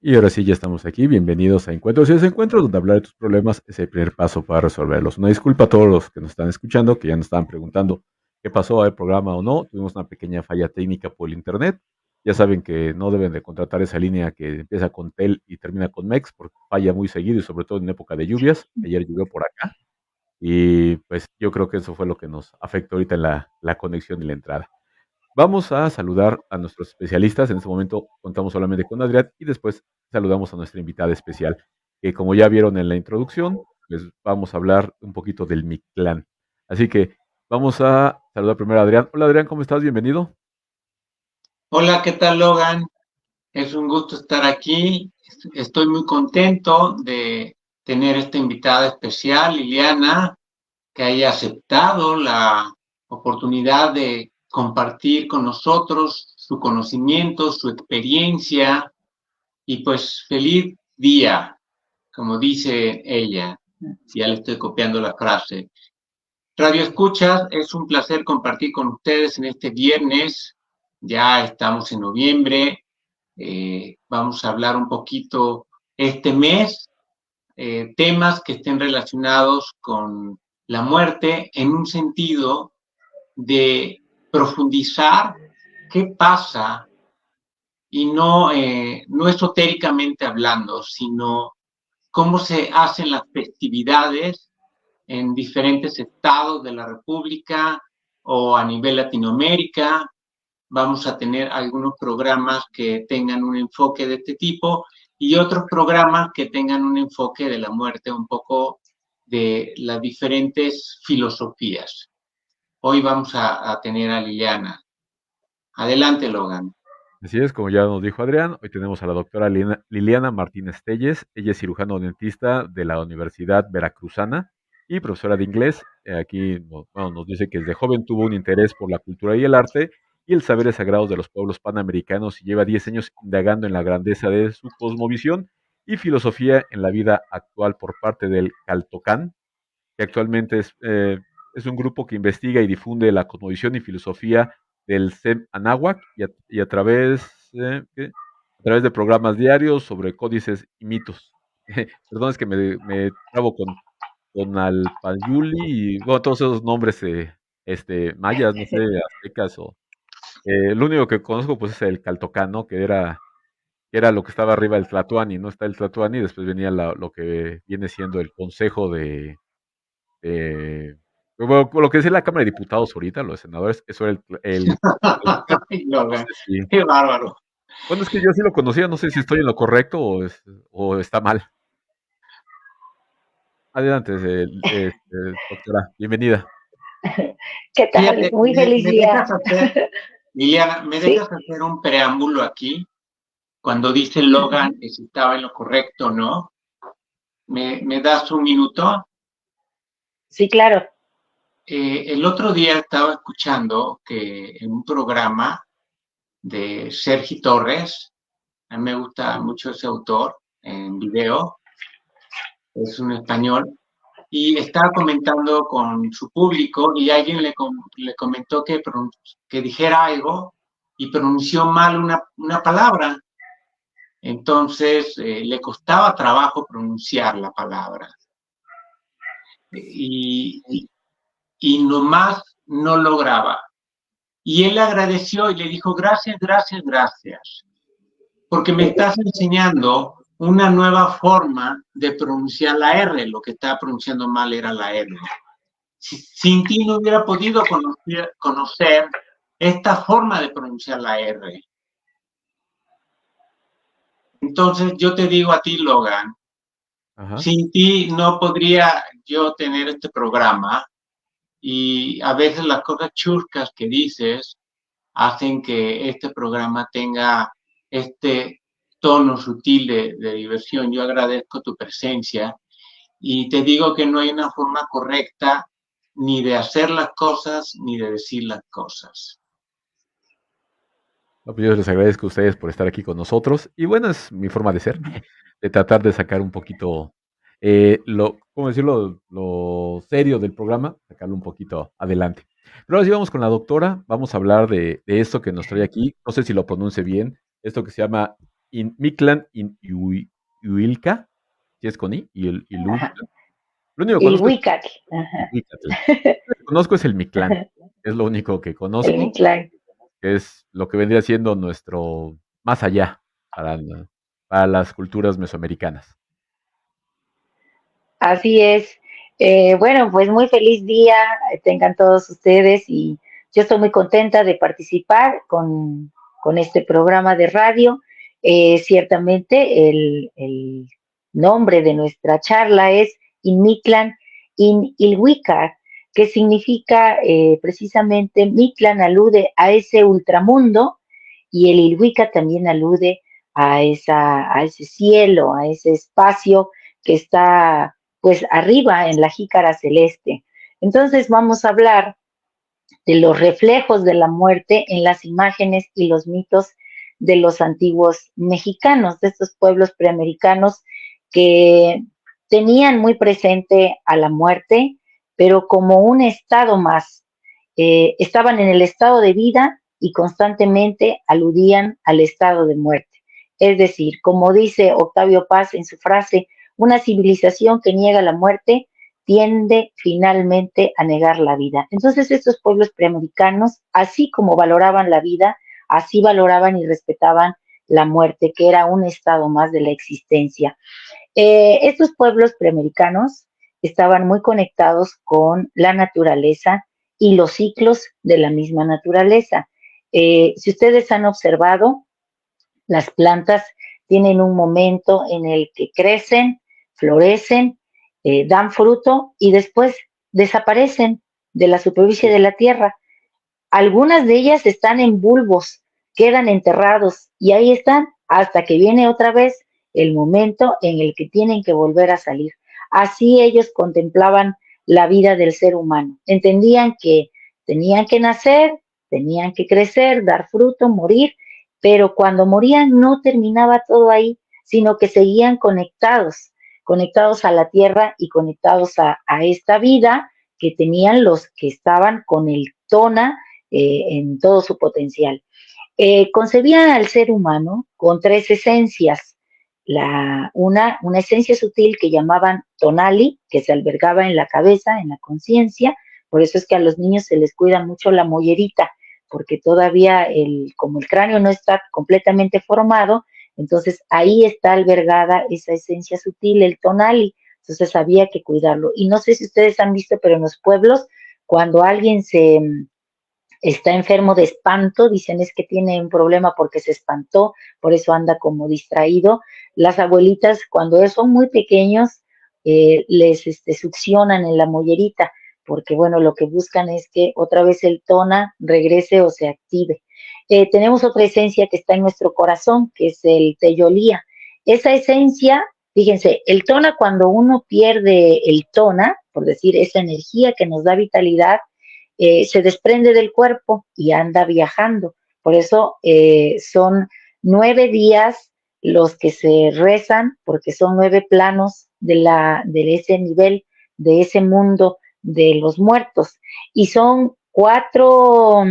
Y ahora sí, ya estamos aquí. Bienvenidos a Encuentros y Desencuentros, donde hablar de tus problemas es el primer paso para resolverlos. Una disculpa a todos los que nos están escuchando, que ya nos estaban preguntando qué pasó al programa o no. Tuvimos una pequeña falla técnica por el internet. Ya saben que no deben de contratar esa línea que empieza con Tel y termina con Mex, porque falla muy seguido y sobre todo en época de lluvias. Ayer llovió por acá y pues yo creo que eso fue lo que nos afectó ahorita en la conexión y la entrada. Vamos a saludar a nuestros especialistas. En este momento contamos solamente con Adrián y después saludamos a nuestra invitada especial, que como ya vieron en la introducción, pues vamos a hablar un poquito del Mictlán. Así que vamos a saludar primero a Adrián. Hola Adrián, ¿cómo estás? Bienvenido. Hola, ¿qué tal, Logan? Es un gusto estar aquí. Estoy muy contento de tener esta invitada especial, Liliana, que haya aceptado la oportunidad de compartir con nosotros su conocimiento, su experiencia y pues feliz día, como dice ella. Ya le estoy copiando la frase. Radio Escuchas, es un placer compartir con ustedes en este viernes. Ya estamos en noviembre. Vamos a hablar un poquito este mes, temas que estén relacionados con la muerte en un sentido de profundizar qué pasa y no esotéricamente hablando, sino cómo se hacen las festividades en diferentes estados de la República o a nivel Latinoamérica. Vamos a tener algunos programas que tengan un enfoque de este tipo y otros programas que tengan un enfoque de la muerte, un poco de las diferentes filosofías. Hoy vamos a tener a Liliana. Adelante, Logan. Así es, como ya nos dijo Adrián, hoy tenemos a la doctora Liliana Martínez Telles. Ella es cirujano dentista de la Universidad Veracruzana y profesora de inglés. Aquí bueno, nos dice que desde joven tuvo un interés por la cultura y el arte y el saberes sagrados de los pueblos panamericanos y lleva 10 años indagando en la grandeza de su cosmovisión y filosofía en la vida actual por parte del Caltocán, que actualmente es un grupo que investiga y difunde la cosmovisión y filosofía del SEM Anáhuac y a través de programas diarios sobre códices y mitos. Perdón, es que me trabo con Alpayuli y bueno, todos esos nombres mayas, no sé, aztecas o... lo único que conozco pues es el Caltocán, ¿no? Que era lo que estaba arriba del Tlatoani, ¿no? Está el Tlatoani y después venía lo que viene siendo el Consejo bueno, lo que es la Cámara de Diputados ahorita, los senadores, eso era no Logan, sé si, qué bárbaro. bueno, es que yo sí lo conocía, no sé si estoy en lo correcto o está mal. Adelante, doctora, bienvenida. ¿Qué tal? Fíjate, Muy feliz me día. dejas hacer, Liliana, me dejas Sí. hacer un preámbulo aquí cuando dice Logan que si estaba en lo correcto, ¿no? ¿Me das un minuto? Sí, claro. El otro día estaba escuchando que en un programa de Sergi Torres, a mí me gusta mucho ese autor en video, es un español, y estaba comentando con su público y alguien le comentó que dijera algo y pronunció mal una palabra. Entonces le costaba trabajo pronunciar la palabra. Y, y nomás no lograba. Y él le agradeció y le dijo, gracias, gracias, gracias, porque me estás enseñando una nueva forma de pronunciar la R. Lo que estaba pronunciando mal era la R. Sin ti no hubiera podido conocer esta forma de pronunciar la R. Entonces yo te digo a ti, Logan, Ajá. sin ti no podría yo tener este programa y a veces las cosas chuscas que dices hacen que este programa tenga este tono sutil de diversión. Yo agradezco tu presencia y te digo que no hay una forma correcta ni de hacer las cosas ni de decir las cosas. No, pues yo les agradezco a ustedes por estar aquí con nosotros. Y bueno, es mi forma de ser, de tratar de sacar un poquito, ¿cómo decirlo? Lo serio del programa, sacarlo un poquito adelante. Pero ahora sí vamos con la doctora, vamos a hablar de esto que nos trae aquí, no sé si lo pronuncie bien, esto que se llama in Mictlan in Iuilca, si es con I, y el Ajá. Iluxtlan. Lo único que conozco es Ilhuicac. Ajá. Ihuicatl. Lo que conozco es el Mictlán. Es lo único que El conozco, Mictlán. que es lo que vendría siendo nuestro más allá para las culturas mesoamericanas. Así es. Bueno, pues muy feliz día tengan todos ustedes y yo estoy muy contenta de participar con este programa de radio. Ciertamente el nombre de nuestra charla es Inmitlan in Ilhuica, que significa precisamente Mictlan alude a ese ultramundo y el Ilhuica también alude a ese cielo, a ese espacio que está pues arriba en la jícara celeste. Entonces vamos a hablar de los reflejos de la muerte en las imágenes y los mitos de los antiguos mexicanos, de estos pueblos preamericanos que tenían muy presente a la muerte, pero como un estado más. Estaban en el estado de vida y constantemente aludían al estado de muerte. Es decir, como dice Octavio Paz en su frase, una civilización que niega la muerte tiende finalmente a negar la vida. Entonces estos pueblos preamericanos, así como valoraban la vida, así valoraban y respetaban la muerte, que era un estado más de la existencia. Estos pueblos preamericanos estaban muy conectados con la naturaleza y los ciclos de la misma naturaleza. Si ustedes han observado, las plantas tienen un momento en el que crecen, florecen, dan fruto y después desaparecen de la superficie de la tierra. Algunas de ellas están en bulbos, quedan enterrados y ahí están hasta que viene otra vez el momento en el que tienen que volver a salir. Así ellos contemplaban la vida del ser humano. Entendían que tenían que nacer, tenían que crecer, dar fruto, morir, pero cuando morían no terminaba todo ahí, sino que seguían conectados, conectados a la tierra y conectados a esta vida que tenían los que estaban con el tona en todo su potencial. Concebía al ser humano con tres esencias. Una esencia sutil que llamaban tonali, que se albergaba en la cabeza, en la conciencia, por eso es que a los niños se les cuida mucho la mollerita, porque todavía como el cráneo no está completamente formado, entonces ahí está albergada esa esencia sutil, el tonali, entonces había que cuidarlo. Y no sé si ustedes han visto, pero en los pueblos, cuando alguien está enfermo de espanto, dicen es que tiene un problema porque se espantó, por eso anda como distraído. Las abuelitas, cuando son muy pequeños, les succionan en la mollerita, porque bueno, lo que buscan es que otra vez el tona regrese o se active. Tenemos otra esencia que está en nuestro corazón, que es el teyolía. Esa esencia, fíjense, el tona, cuando uno pierde el tona, por decir, esa energía que nos da vitalidad, se desprende del cuerpo y anda viajando. Por eso son 9 días los que se rezan, porque son 9 planos de ese nivel, de ese mundo de los muertos. Y son 4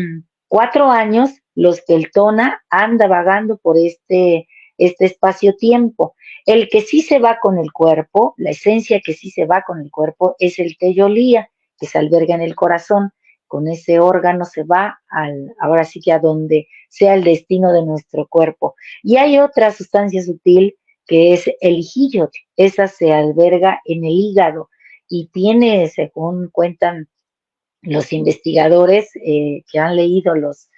años los que el Tona anda vagando por este espacio-tiempo. El que sí se va con el cuerpo, la esencia que sí se va con el cuerpo, es el Teyolía, que se alberga en el corazón. Con ese órgano se va ahora sí que a donde sea el destino de nuestro cuerpo. Y hay otra sustancia sutil que es el hijillot, esa se alberga en el hígado y tiene, según cuentan los investigadores que han leído los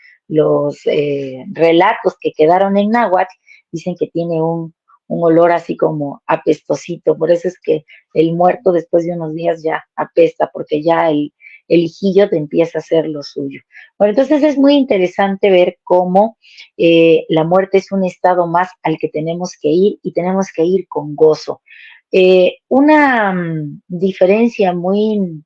relatos que quedaron en náhuatl, dicen que tiene un olor así como apestosito, por eso es que el muerto después de unos días ya apesta, porque ya el hijillo te empieza a hacer lo suyo. Bueno, entonces es muy interesante ver cómo la muerte es un estado más al que tenemos que ir y tenemos que ir con gozo. Una diferencia muy,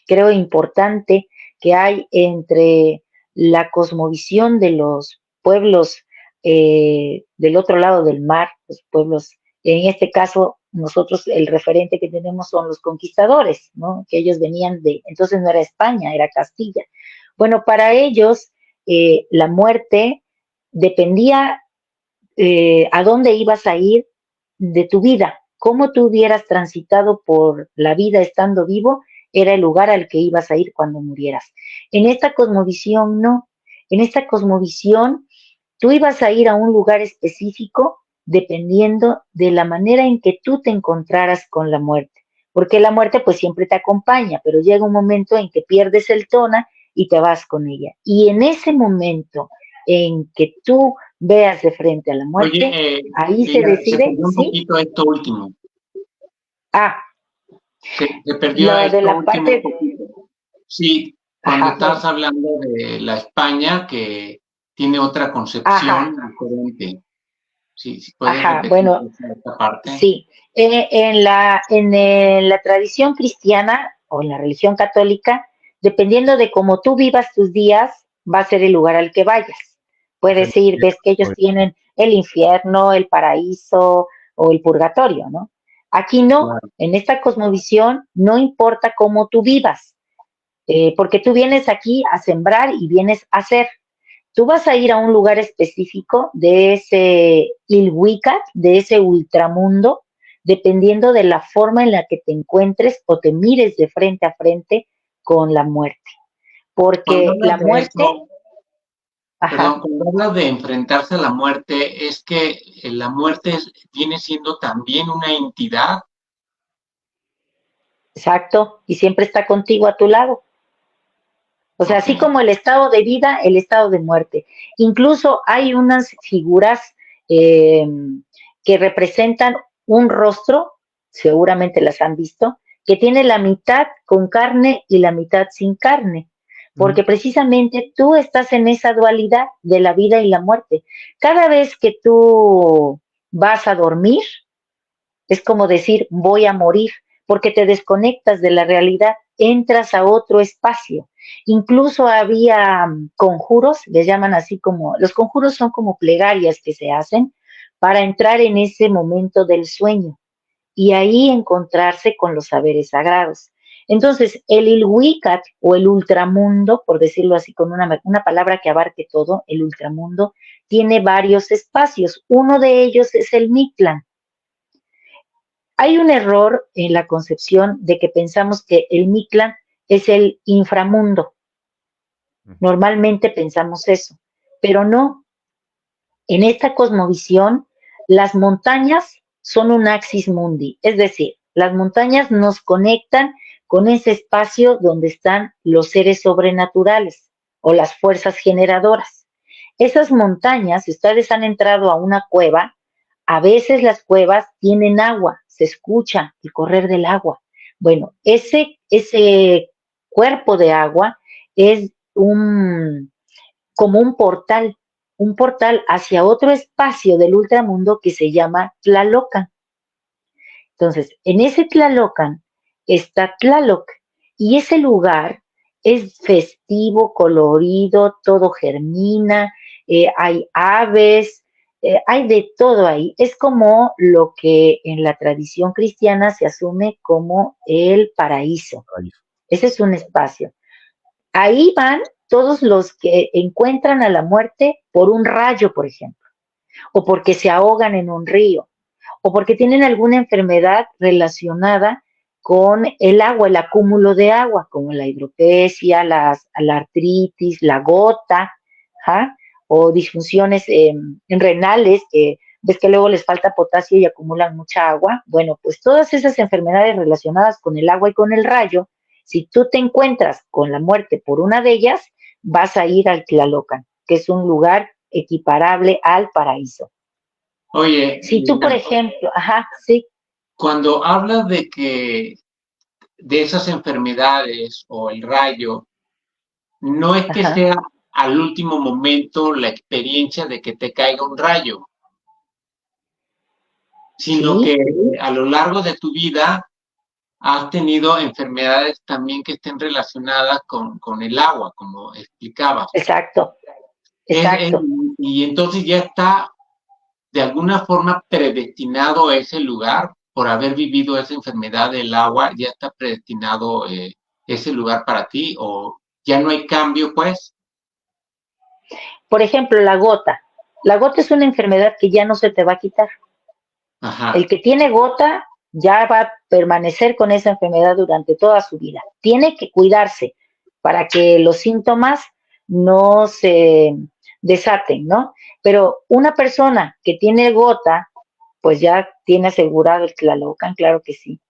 creo, importante que hay entre la cosmovisión de los pueblos del otro lado del mar, los pueblos, en este caso nosotros el referente que tenemos son los conquistadores, ¿no? Que ellos venían entonces no era España, era Castilla. Bueno, para ellos la muerte dependía a dónde ibas a ir de tu vida, cómo tú hubieras transitado por la vida estando vivo, era el lugar al que ibas a ir cuando murieras. En esta cosmovisión no, en esta cosmovisión tú ibas a ir a un lugar específico dependiendo de la manera en que tú te encontraras con la muerte. Porque la muerte pues siempre te acompaña, pero llega un momento en que pierdes el tono y te vas con ella. Y en ese momento en que tú veas de frente a la muerte, Oye, ahí se Liliana, se decide, perdió un ¿sí? poquito esto último. Ah, Se perdió lo de esto la último un parte, poquito. Sí, cuando ajá, estabas hablando de la España, que tiene otra ajá, concepción diferente. Sí, si puedes ajá, repetir bueno, esta parte. sí. La tradición cristiana o en la religión católica, dependiendo de cómo tú vivas tus días, va a ser el lugar al que vayas. Es el Puedes ir, ves que ellos infierno. tienen el infierno, el paraíso o el purgatorio, ¿no? Aquí no, Claro. en esta cosmovisión no importa cómo tú vivas, porque tú vienes aquí a sembrar y vienes a hacer. Tú vas a ir a un lugar específico de ese Ilhuicat, de ese ultramundo, dependiendo de la forma en la que te encuentres o te mires de frente a frente con la muerte. Cuando Porque hablas la de muerte, eso, perdón, ajá, cuando hablas de enfrentarse a la muerte, es que la muerte viene siendo también una entidad. exacto, y siempre está contigo a tu lado. O sea, Ok, así como el estado de vida, el estado de muerte. Incluso hay unas figuras eh, que representan un rostro, seguramente las han visto, que tiene la mitad con carne y la mitad sin carne, porque Ujú. precisamente tú estás en esa dualidad de la vida y la muerte. Cada vez que tú vas a dormir, es como decir voy a morir, porque te desconectas de la realidad, entras a otro espacio. Incluso había conjuros, les llaman así como, los conjuros son como plegarias que se hacen para entrar en ese momento del sueño y ahí encontrarse con los saberes sagrados. Entonces, el Ilhuicat o el ultramundo, por decirlo así con una palabra que abarque todo, el ultramundo, tiene varios espacios. Uno de ellos es el Mictlán. Hay un error en la concepción de que pensamos que el Mictlán es el inframundo. Ujú. Normalmente pensamos eso, pero no. En esta cosmovisión, las montañas son un axis mundi, es decir, las montañas nos conectan con ese espacio donde están los seres sobrenaturales o las fuerzas generadoras. Esas montañas, si ustedes han entrado a una cueva, a veces las cuevas tienen agua, se escucha el correr del agua. Bueno, ese cuerpo de agua es como un portal hacia otro espacio del ultramundo que se llama Tlalocan. Entonces, en ese Tlalocan está Tlaloc y ese lugar es festivo, colorido, todo germina, hay aves, hay de todo ahí. Es como lo que en la tradición cristiana se asume como el paraíso. Paraíso. Ese es un espacio. Ahí van todos los que encuentran a la muerte por un rayo, por ejemplo, o porque se ahogan en un río, o porque tienen alguna enfermedad relacionada con el agua, el acúmulo de agua, como la hidropesia, la artritis, la gota, ¿ja? O disfunciones renales, que ves que luego les falta potasio y acumulan mucha agua. Bueno, pues todas esas enfermedades relacionadas con el agua y con el rayo, si tú te encuentras con la muerte por una de ellas, vas a ir al Tlalocan, que es un lugar equiparable al paraíso. oye, Si tú, por ejemplo, ajá, sí, cuando hablas de que de esas enfermedades o el rayo, no es que ajá, sea al último momento la experiencia de que te caiga un rayo, sino que sí, a lo largo de tu vida has tenido enfermedades también que estén relacionadas con el agua, como explicabas. exacto, Es, es, exacto. y entonces ya está de alguna forma predestinado a ese lugar por haber vivido esa enfermedad del agua, ya está predestinado ese lugar para ti o ya no hay cambio, pues. Por ejemplo, la gota. La gota es una enfermedad que ya no se te va a quitar. Ajá. El que tiene gota ya va a permanecer con esa enfermedad durante toda su vida. Tiene que cuidarse para que los síntomas no se desaten, ¿no? Pero una persona que tiene gota, pues ya tiene asegurado el Tlalocan, claro que sí.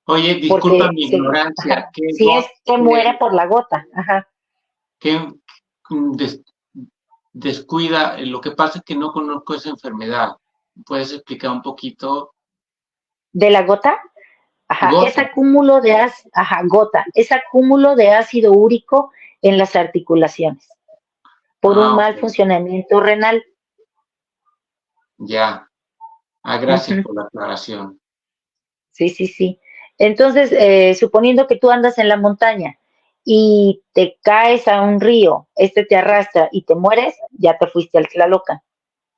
Oye, disculpa Porque mi ignorancia. si es que muere por la gota, ajá. ¿Qué descuida? Lo que pasa es que no conozco esa enfermedad. ¿Puedes explicar un poquito? ¿De la gota? Ajá, Gota. es acúmulo de gota, es acúmulo de ácido úrico en las articulaciones por un mal Okay. funcionamiento renal. Ya. Gracias por la aclaración. Sí, sí, sí. Entonces, suponiendo que tú andas en la montaña y te caes a un río, te arrastra y te mueres, ya te fuiste al Tlalocan.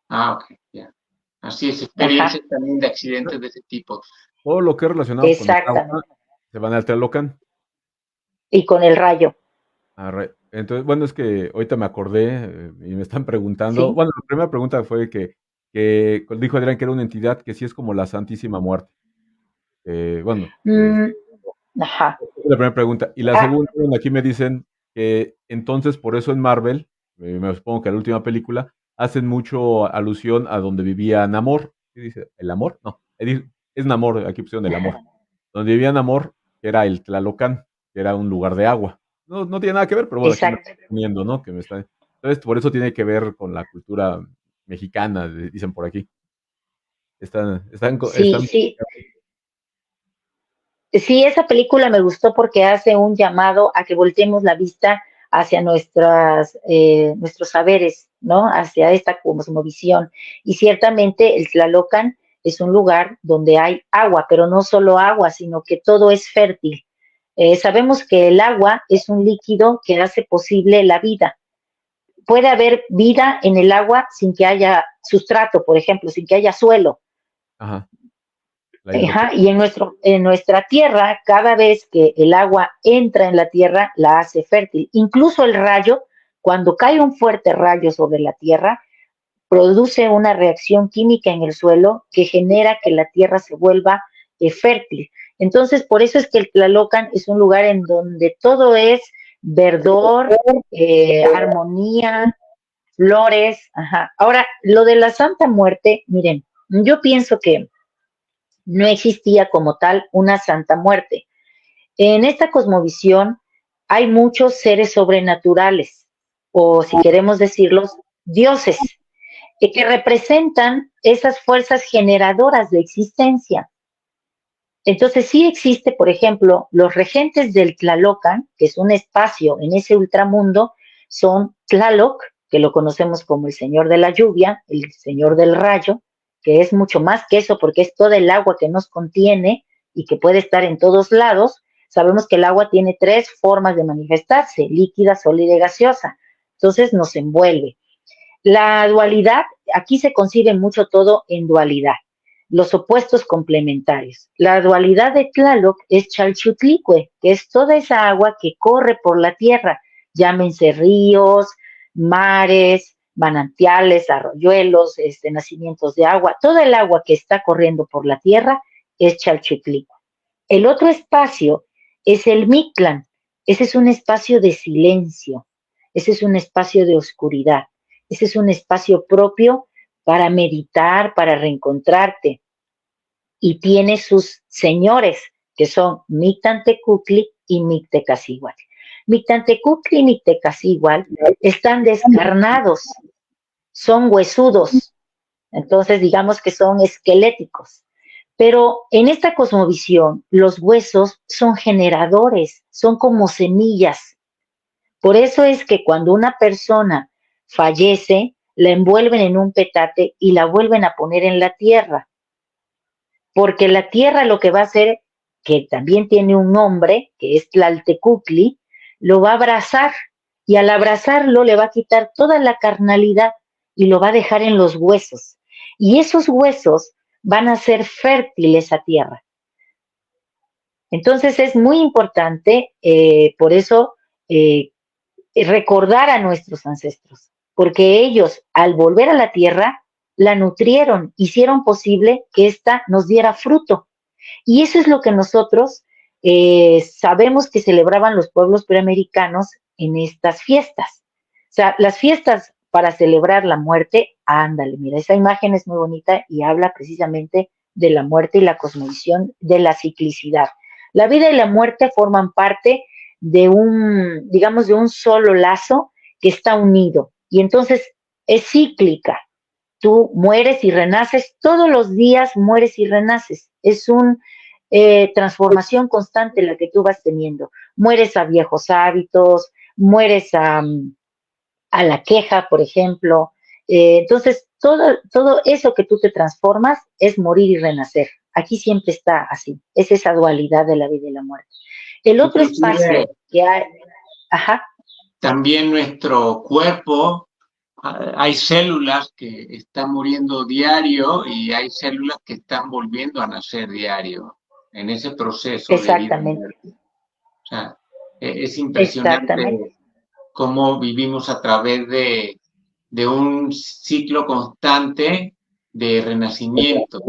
Ok, ya. Así es, experiencias también de accidentes de ese tipo. Todo lo que es relacionado con el agua Exactamente. se van al Tlalocan. Y con el rayo. Entonces, bueno, es que ahorita me acordé y me están preguntando. Sí. Bueno, la primera pregunta fue que dijo Adrián que era una entidad que sí es como la Santísima Muerte. Bueno, Ajá. la primera pregunta. Y la segunda, bueno, aquí me dicen que entonces por eso en Marvel, me supongo que la última película, hacen mucho alusión a donde vivía Namor. ¿Qué dice? ¿El amor? No, es Namor, aquí pusieron el amor. Donde vivía Namor, que era el Tlalocan, que era un lugar de agua. No tiene nada que ver, pero bueno, aquí me Exacto. están poniendo, ¿no? Entonces, por eso tiene que ver con la cultura mexicana, dicen por aquí. Sí, sí. Sí, esa película me gustó porque hace un llamado a que volteemos la vista hacia nuestros saberes, ¿no? Hacia esta cosmovisión. Y ciertamente el Tlalocan es un lugar donde hay agua, pero no solo agua, sino que todo es fértil. Sabemos que el agua es un líquido que hace posible la vida. Puede haber vida en el agua sin que haya sustrato, por ejemplo, sin que haya suelo. Ajá, la Ajá, hidroponía. y en nuestra tierra, cada vez que el agua entra en la tierra, la hace fértil. Incluso el rayo, cuando cae un fuerte rayo sobre la tierra, produce una reacción química en el suelo que genera que la tierra se vuelva fértil. Entonces, por eso es que el Tlalocan es un lugar en donde todo es verdor, armonía, flores. Ajá. Ahora, lo de la Santa Muerte, miren, yo pienso que no existía como tal una Santa Muerte. En esta cosmovisión hay muchos seres sobrenaturales, o si queremos decirlos, dioses, que representan esas fuerzas generadoras de existencia. Entonces sí existe, por ejemplo, los regentes del Tlalocan, que es un espacio en ese ultramundo, son Tlaloc, que lo conocemos como el señor de la lluvia, el señor del rayo, que es mucho más que eso porque es toda el agua que nos contiene y que puede estar en todos lados. Sabemos que el agua tiene 3 formas de manifestarse: líquida, sólida y gaseosa. Entonces nos envuelve. La dualidad, aquí se concibe mucho todo en dualidad, los opuestos complementarios. La dualidad de Tlaloc es Chalchutlicue, que es toda esa agua que corre por la tierra, llámense ríos, mares, manantiales, arroyuelos, nacimientos de agua, toda el agua que está corriendo por la tierra es Chalchutlicue. El otro espacio es el Mictlán, ese es un espacio de silencio, ese es un espacio de oscuridad. Ese es un espacio propio para meditar, para reencontrarte. Y tiene sus señores, que son Mictantecutli y Mictecacihuatl. Mictantecutli y Mictecacihuatl están descarnados, son huesudos, entonces digamos que son esqueléticos. Pero en esta cosmovisión, los huesos son generadores, son como semillas. Por eso es que cuando una persona fallece, la envuelven en un petate y la vuelven a poner en la tierra. Porque la tierra lo que va a hacer, que también tiene un nombre, que es Tlaltecutli, lo va a abrazar y al abrazarlo le va a quitar toda la carnalidad y lo va a dejar en los huesos. Y esos huesos van a ser fértiles a tierra. Entonces es muy importante, por eso, recordar a nuestros ancestros. porque ellos, al volver a la tierra, la nutrieron, hicieron posible que ésta nos diera fruto. Y eso es lo que nosotros sabemos que celebraban los pueblos preamericanos en estas fiestas. O sea, las fiestas para celebrar la muerte, ándale, mira, esa imagen es muy bonita y habla precisamente de la muerte y la cosmovisión de la ciclicidad. La vida y la muerte forman parte de un, digamos, de un solo lazo que está unido. Y entonces es cíclica. Tú mueres y renaces, todos los días mueres y renaces. Es una transformación constante la que tú vas teniendo. Mueres a viejos hábitos, mueres a la queja, por ejemplo. Entonces, todo eso que tú te transformas es morir y renacer. Aquí siempre está así. Es esa dualidad de la vida y la muerte. El otro espacio que hay, ajá. También nuestro cuerpo, hay células que están muriendo diario y hay células que están volviendo a nacer diario en ese proceso. Exactamente. De vida. O sea, es impresionante cómo vivimos a través de un ciclo constante de renacimiento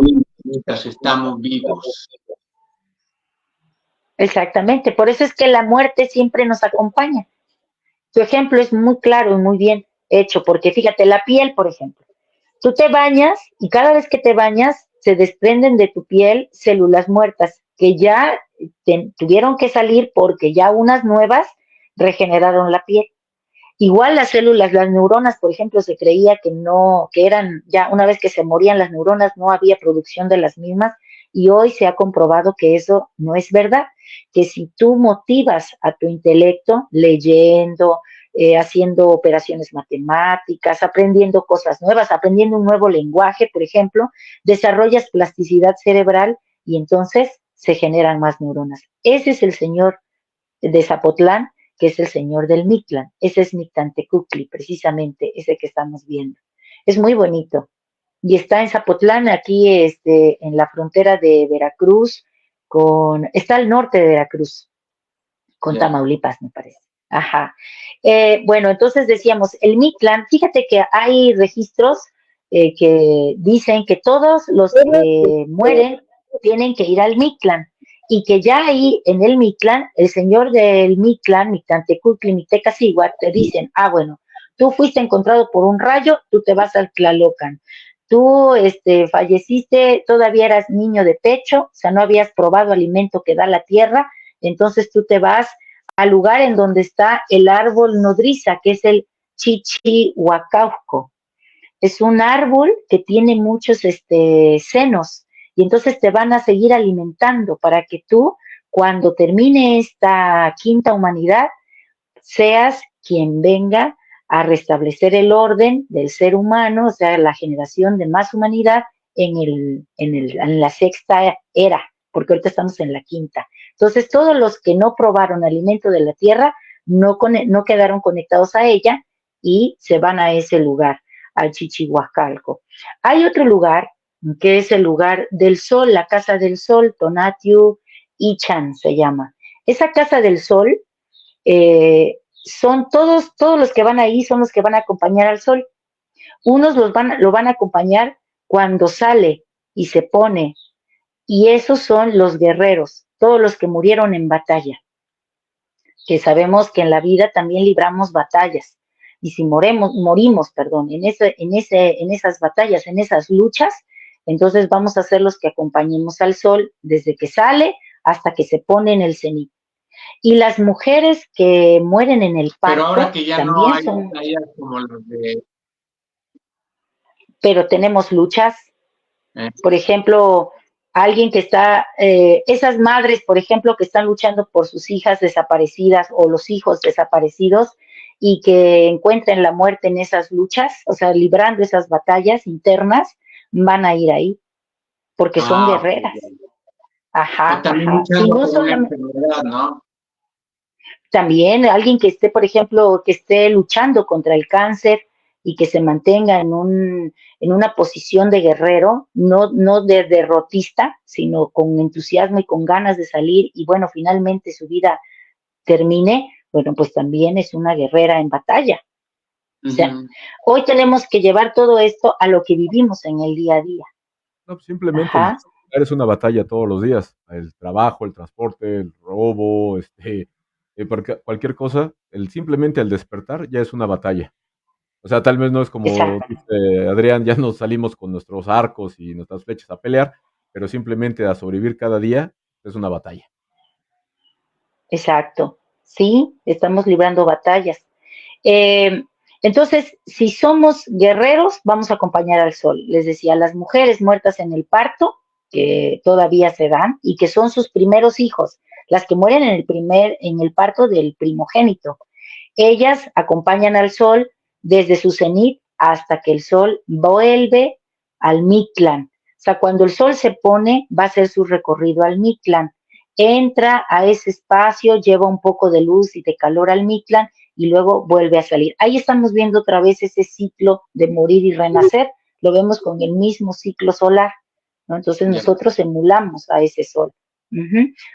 mientras estamos vivos. Exactamente, por eso es que la muerte siempre nos acompaña. Tu ejemplo es muy claro y muy bien hecho, porque fíjate, la piel, por ejemplo, tú te bañas y cada vez que te bañas se desprenden de tu piel células muertas que ya tuvieron que salir porque ya unas nuevas regeneraron la piel. Igual las células, las neuronas, por ejemplo, se creía que no, que eran ya una vez que se morían las neuronas no había producción de las mismas y hoy se ha comprobado que eso no es verdad, que si tú motivas a tu intelecto leyendo, haciendo operaciones matemáticas, aprendiendo cosas nuevas, aprendiendo un nuevo lenguaje, por ejemplo, desarrollas plasticidad cerebral y entonces se generan más neuronas. Ese es el señor de Zapotlán, que es el señor del Mictlán. Ese es Mictlantecuhtli, precisamente, ese que estamos viendo. Es muy bonito. Y está en Zapotlán, aquí en la frontera de Veracruz, está al norte de Veracruz, con Tamaulipas, me parece. Ajá. Bueno, entonces decíamos, el Mictlán, fíjate que hay registros que dicen que todos los que mueren tienen que ir al Mictlán y que ya ahí en el Mictlán, el señor del Mictlán, Mictlantecuhtli, Mictecacihuatl, te dicen, bueno, tú fuiste encontrado por un rayo, tú te vas al Tlalocan. Tú falleciste, todavía eras niño de pecho, o sea, no habías probado alimento que da la tierra, entonces tú te vas al lugar en donde está el árbol nodriza, que es el Chichihuacauco. Es un árbol que tiene muchos senos y entonces te van a seguir alimentando para que tú, cuando termine esta quinta humanidad, seas quien venga a restablecer el orden del ser humano, o sea, la generación de más humanidad en la sexta era, porque ahorita estamos en la quinta. Entonces, todos los que no probaron alimento de la tierra no quedaron conectados a ella y se van a ese lugar, al Chichihuacalco. Hay otro lugar que es el lugar del sol, la Casa del Sol, Tonatiuh Ichan se llama. Esa Casa del Sol son todos los que van ahí, son los que van a acompañar al sol. Unos lo van a acompañar cuando sale y se pone, y esos son los guerreros, todos los que murieron en batalla, que sabemos que en la vida también libramos batallas, y si morimos, en esas batallas, en esas luchas, entonces vamos a ser los que acompañemos al sol desde que sale hasta que se pone en el cenit. Y las mujeres que mueren en el parto. Pero ahora que ya también no hay batallas como las de. Pero tenemos luchas. Por ejemplo, alguien que está, esas madres, por ejemplo, que están luchando por sus hijas desaparecidas o los hijos desaparecidos y que encuentren la muerte en esas luchas, o sea, librando esas batallas internas, van a ir ahí, porque son guerreras. Ajá, también luchando por una enfermedad, ¿no? También alguien que esté, por ejemplo, que esté luchando contra el cáncer y que se mantenga en una posición de guerrero, no de derrotista, sino con entusiasmo y con ganas de salir y bueno, finalmente su vida termine, bueno, pues también es una guerrera en batalla. O sea, hoy tenemos que llevar todo esto a lo que vivimos en el día a día. No, pues simplemente el Ajá, despertar es una batalla todos los días. El trabajo, el transporte, el robo, porque cualquier cosa, simplemente el despertar ya es una batalla. O sea, tal vez no es como exacto, dice Adrián, ya nos salimos con nuestros arcos y nuestras flechas a pelear, pero simplemente a sobrevivir cada día es una batalla. exacto. Sí, estamos librando batallas. Eh, entonces, si somos guerreros, vamos a acompañar al sol. Les decía, las mujeres muertas en el parto, que todavía se dan, y que son sus primeros hijos, las que mueren en el parto del primogénito. Ellas acompañan al sol desde su cenit hasta que el sol vuelve al Mictlán. O sea, cuando el sol se pone, va a hacer su recorrido al Mictlán. Entra a ese espacio, lleva un poco de luz y de calor al Mictlán y luego vuelve a salir. Ahí estamos viendo otra vez ese ciclo de morir y renacer. Lo vemos con el mismo ciclo solar, ¿no? Entonces nosotros emulamos a ese sol.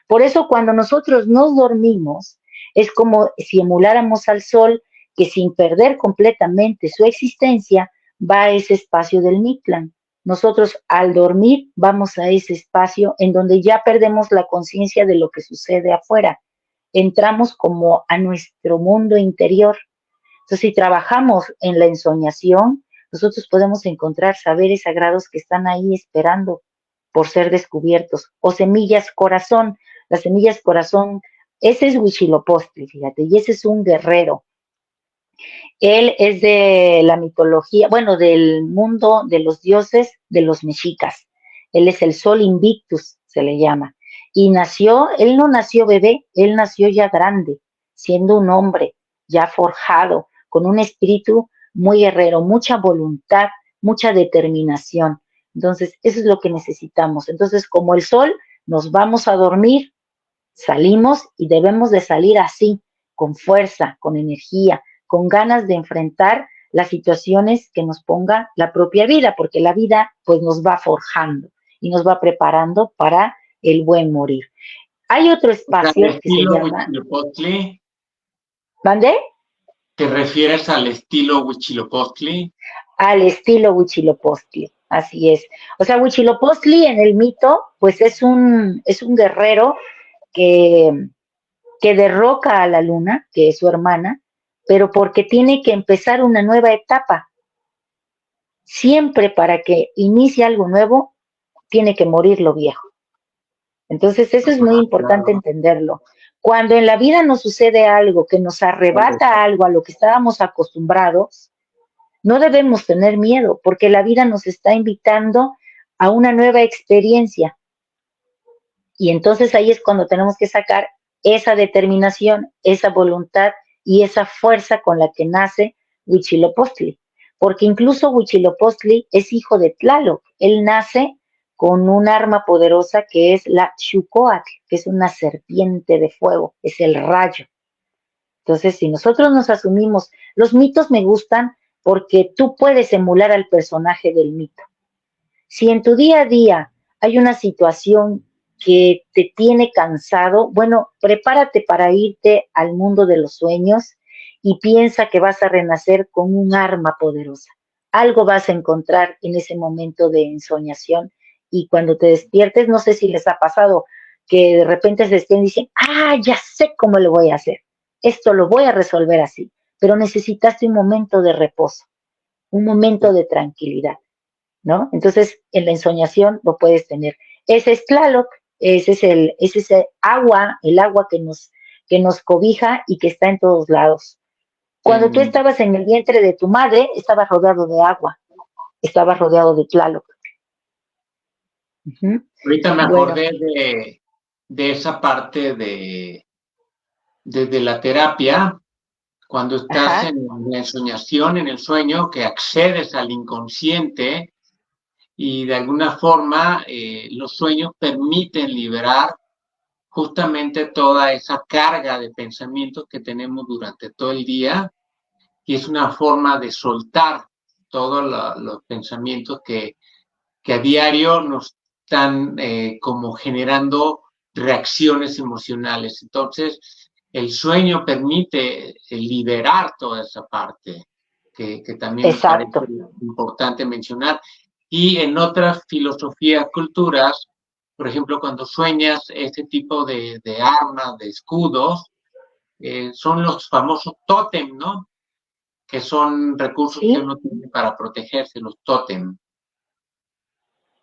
Por eso cuando nosotros nos dormimos, es como si emuláramos al sol que sin perder completamente su existencia va a ese espacio del Mictlán. Nosotros al dormir vamos a ese espacio en donde ya perdemos la conciencia de lo que sucede afuera. Entramos como a nuestro mundo interior. Entonces, si trabajamos en la ensoñación, nosotros podemos encontrar saberes sagrados que están ahí esperando por ser descubiertos. O semillas corazón. Las semillas corazón, ese es Huitzilopochtli, fíjate, y ese es un guerrero. Él es de la mitología, bueno, del mundo de los dioses de los mexicas. Él es el Sol Invictus, se le llama. Y él no nació bebé, él nació ya grande, siendo un hombre ya forjado, con un espíritu muy guerrero, mucha voluntad, mucha determinación. Entonces, eso es lo que necesitamos. Entonces, como el sol, nos vamos a dormir, salimos y debemos de salir así, con fuerza, con energía, con ganas de enfrentar las situaciones que nos ponga la propia vida, porque la vida pues nos va forjando y nos va preparando para el buen morir. Hay otro espacio que se llama... ¿Mande? ¿Te refieres al estilo Huitzilopochtli? Al estilo Huitzilopochtli, así es. O sea, Huitzilopochtli en el mito, pues es un guerrero que, que derroca a la luna, que es su hermana, pero porque tiene que empezar una nueva etapa. Siempre para que inicie algo nuevo, tiene que morir lo viejo. Entonces, eso es muy importante entenderlo. Cuando en la vida nos sucede algo que nos arrebata algo a lo que estábamos acostumbrados, no debemos tener miedo, porque la vida nos está invitando a una nueva experiencia. Y entonces ahí es cuando tenemos que sacar esa determinación, esa voluntad y esa fuerza con la que nace Huitzilopochtli. Porque incluso Huitzilopochtli es hijo de Tlaloc. Él nace con un arma poderosa que es la Xucoatl, que es una serpiente de fuego, es el rayo. Entonces, si nosotros nos asumimos, los mitos me gustan porque tú puedes emular al personaje del mito. Si en tu día a día hay una situación que te tiene cansado, bueno, prepárate para irte al mundo de los sueños y piensa que vas a renacer con un arma poderosa. Algo vas a encontrar en ese momento de ensoñación y cuando te despiertes, no sé si les ha pasado que de repente se estén diciendo, ya sé cómo lo voy a hacer, esto lo voy a resolver así, pero necesitaste un momento de reposo, un momento de tranquilidad, ¿no? Entonces, en la ensoñación lo puedes tener. Ese es Tlaloc, ese es el agua que nos cobija y que está en todos lados. Cuando tú estabas en el vientre de tu madre, estabas rodeado de agua, estabas rodeado de Tlaloc. Ahorita me acordé de esa parte de la terapia, cuando estás en la ensoñación, en el sueño, que accedes al inconsciente y de alguna forma los sueños permiten liberar justamente toda esa carga de pensamientos que tenemos durante todo el día y es una forma de soltar todos los pensamientos que a diario nos están como generando reacciones emocionales. Entonces, el sueño permite liberar toda esa parte. que también me parece Exacto. importante mencionar. Y en otras filosofías, culturas, por ejemplo, cuando sueñas ese tipo de armas, de escudos, son los famosos tótem, ¿no? Que son recursos que Sí, uno tiene para protegerse, los tótem.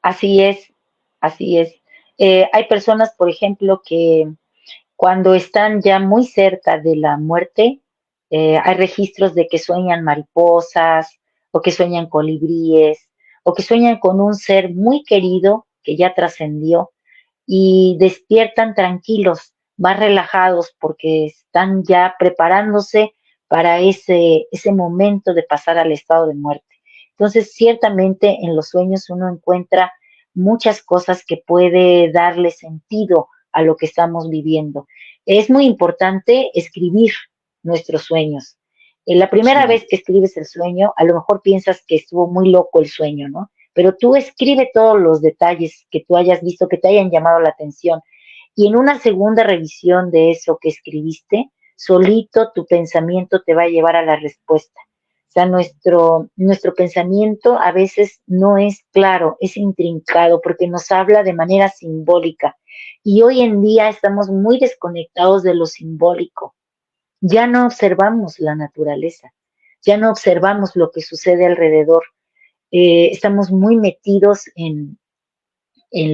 así es, así es. Hay personas, por ejemplo, que cuando están ya muy cerca de la muerte, hay registros de que sueñan mariposas o que sueñan colibríes o que sueñan con un ser muy querido que ya trascendió y despiertan tranquilos, más relajados porque están ya preparándose para ese momento de pasar al estado de muerte. Entonces, ciertamente en los sueños uno encuentra muchas cosas que puede darle sentido a lo que estamos viviendo. Es muy importante escribir nuestros sueños. La primera Sí. vez que escribes el sueño, a lo mejor piensas que estuvo muy loco el sueño, ¿no? Pero tú escribe todos los detalles que tú hayas visto, que te hayan llamado la atención. Y en una segunda revisión de eso que escribiste, solito tu pensamiento te va a llevar a la respuesta. O sea, nuestro pensamiento a veces no es claro, es intrincado porque nos habla de manera simbólica. Y hoy en día estamos muy desconectados de lo simbólico. Ya no observamos la naturaleza, ya no observamos lo que sucede alrededor. Estamos muy metidos en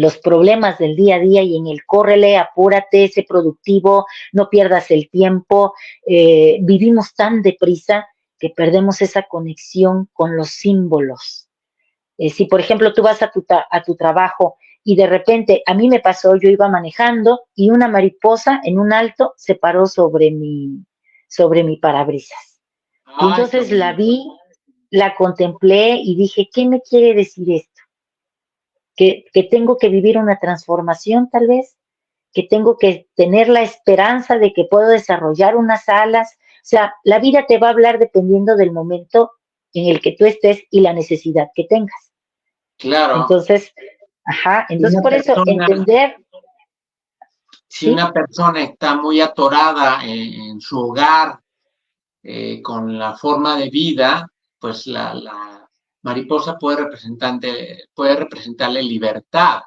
los problemas del día a día y en el córrele, apúrate, sé productivo, no pierdas el tiempo. Vivimos tan deprisa que perdemos esa conexión con los símbolos. Si, por ejemplo, tú vas a tu trabajo y de repente, a mí me pasó, yo iba manejando y una mariposa en un alto se paró sobre mi parabrisas. Y Ay, qué entonces la bonito. vi, la contemplé y dije, ¿qué me quiere decir esto? Que tengo que vivir una transformación tal vez, que tengo que tener la esperanza de que puedo desarrollar unas alas. O sea, la vida te va a hablar dependiendo del momento en el que tú estés y la necesidad que tengas. Claro. Entonces, ajá, Si entonces una por eso persona, entender, si ¿sí? una persona está muy atorada en su hogar, con la forma de vida, pues la mariposa puede representarle libertad.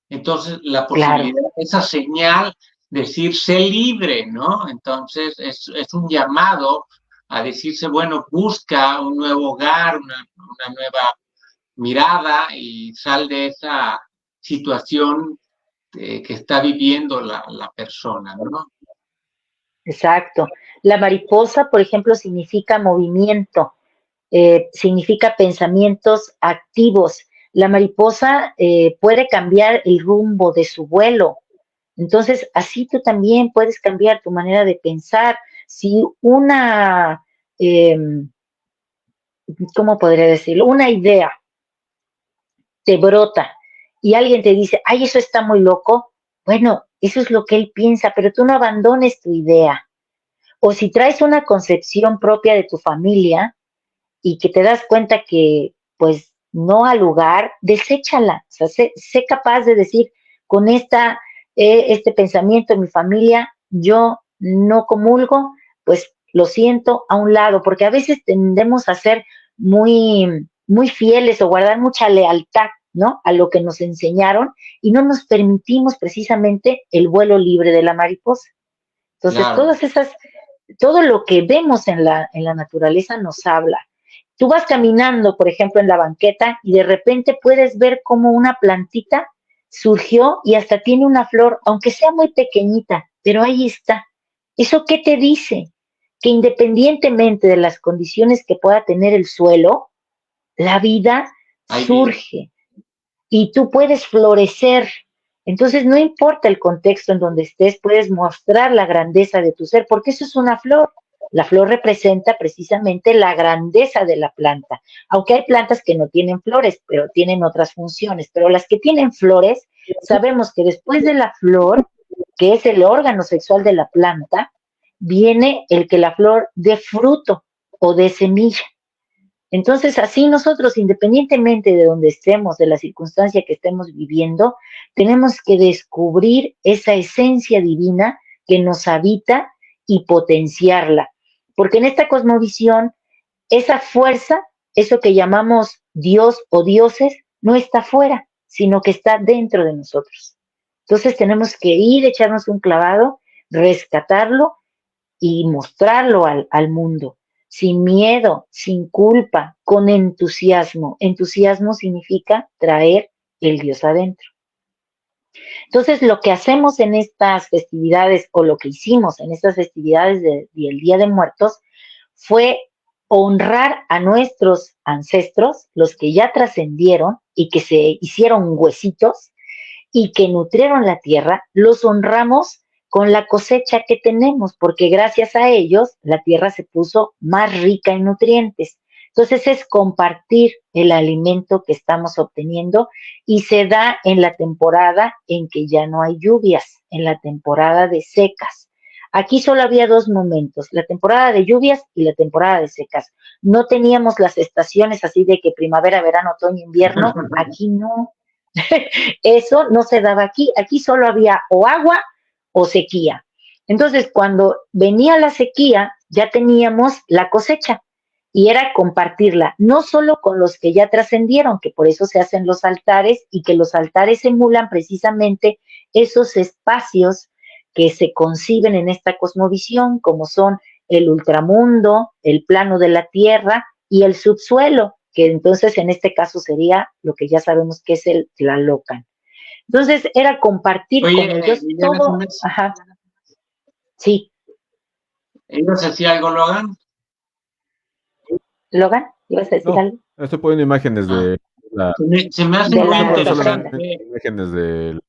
Entonces, la Claro, posibilidad, esa señal, decirse libre, ¿no? Entonces, es un llamado a decirse, bueno, busca un nuevo hogar, una nueva mirada y sal de esa situación que está viviendo la persona, ¿no? exacto. La mariposa, por ejemplo, significa movimiento, significa pensamientos activos. La mariposa puede cambiar el rumbo de su vuelo. Entonces, así tú también puedes cambiar tu manera de pensar. Si eh, ¿cómo podría decirlo? Una idea te brota y alguien te dice, ay, eso está muy loco, bueno, eso es lo que él piensa, pero tú no abandones tu idea. O si traes una concepción propia de tu familia y que te das cuenta que, pues, no al lugar, deséchala. O sea, sé capaz de decir, con este pensamiento en mi familia, yo no comulgo, pues lo siento a un lado, porque a veces tendemos a ser muy fieles o guardar mucha lealtad, ¿no? A lo que nos enseñaron y no nos permitimos precisamente el vuelo libre de la mariposa. Entonces, Claro. todo lo que vemos en la naturaleza nos habla. Tú vas caminando, por ejemplo, en la banqueta y de repente puedes ver cómo una plantita surgió y hasta tiene una flor, aunque sea muy pequeñita, pero ahí está. ¿Eso qué te dice? Que independientemente de las condiciones que pueda tener el suelo, la vida Hay vida. surge y tú puedes florecer. Entonces, no importa el contexto en donde estés, puedes mostrar la grandeza de tu ser, porque eso es una flor. La flor representa precisamente la grandeza de la planta, aunque hay plantas que no tienen flores, pero tienen otras funciones, pero las que tienen flores, sabemos que después de la flor, que es el órgano sexual de la planta, viene el que la flor dé fruto o dé semilla. Entonces, así nosotros, independientemente de donde estemos, de la circunstancia que estemos viviendo, tenemos que descubrir esa esencia divina que nos habita y potenciarla. Porque en esta cosmovisión esa fuerza, eso que llamamos Dios o dioses, no está fuera, sino que está dentro de nosotros. Entonces tenemos que ir, echarnos un clavado, rescatarlo y mostrarlo al mundo, sin miedo, sin culpa, con entusiasmo. Entusiasmo significa traer el Dios adentro. Entonces, lo que hacemos en estas festividades, o lo que hicimos en estas festividades del Día de Muertos, fue honrar a nuestros ancestros, los que ya trascendieron y que se hicieron huesitos y que nutrieron la tierra, los honramos con la cosecha que tenemos, porque gracias a ellos la tierra se puso más rica en nutrientes. Entonces es compartir el alimento que estamos obteniendo y se da en la temporada en que ya no hay lluvias, en la temporada de secas. Aquí solo había dos momentos, la temporada de lluvias y la temporada de secas. No teníamos las estaciones así de que primavera, verano, otoño, invierno. Aquí no. Eso no se daba aquí. Aquí solo había o agua o sequía. Entonces, cuando venía la sequía, ya teníamos la cosecha y era compartirla, no solo con los que ya trascendieron, que por eso se hacen los altares y que los altares emulan precisamente esos espacios que se conciben en esta cosmovisión, como son el ultramundo, el plano de la tierra y el subsuelo, que entonces en este caso sería lo que ya sabemos que es el Tlalocan. Entonces era compartir con ellos todo. Ajá. Sí. ¿Ibas a decir algo, Logan? Logan, ¿ibas a decir algo? Estoy poniendo imágenes de se me hace muy interesante. Imágenes de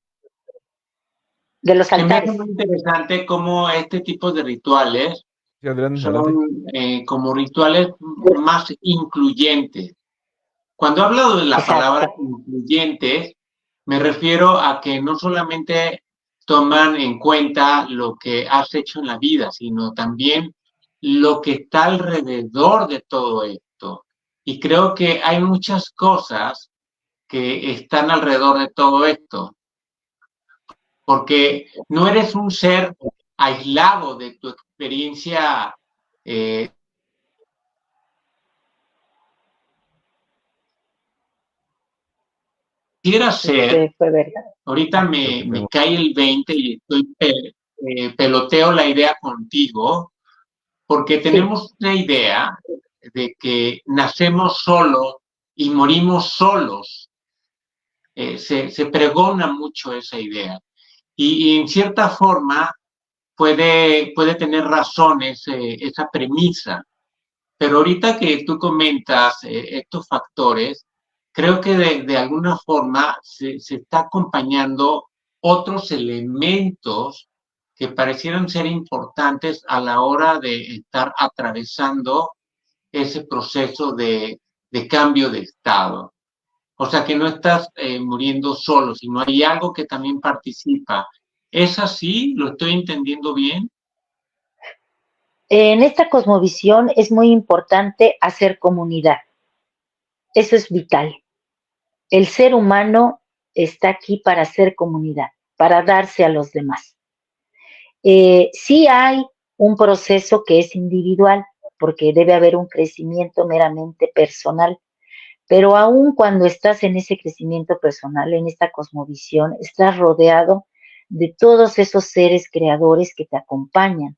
los altares. Se me hace muy interesante cómo este tipo de rituales son como rituales más incluyentes. Cuando hablo de la palabra incluyente, me refiero a que no solamente toman en cuenta lo que has hecho en la vida, sino también lo que está alrededor de todo esto. Y creo que hay muchas cosas que están alrededor de todo esto, porque no eres un ser aislado de tu experiencia quisiera ser, ahorita me cae el 20 y estoy peloteo la idea contigo, porque tenemos una idea de que nacemos solos y morimos solos. Se pregona mucho esa idea. Y en cierta forma puede tener razones esa premisa. Pero ahorita que tú comentas estos factores, creo que de alguna forma se está acompañando otros elementos que parecieran ser importantes a la hora de estar atravesando ese proceso de cambio de estado. O sea, que no estás muriendo solo, sino hay algo que también participa. ¿Es así? ¿Lo estoy entendiendo bien? En esta cosmovisión es muy importante hacer comunidad. Eso es vital. El ser humano está aquí para hacer comunidad, para darse a los demás. Sí hay un proceso que es individual, porque debe haber un crecimiento meramente personal, pero aún cuando estás en ese crecimiento personal, en esta cosmovisión, estás rodeado de todos esos seres creadores que te acompañan,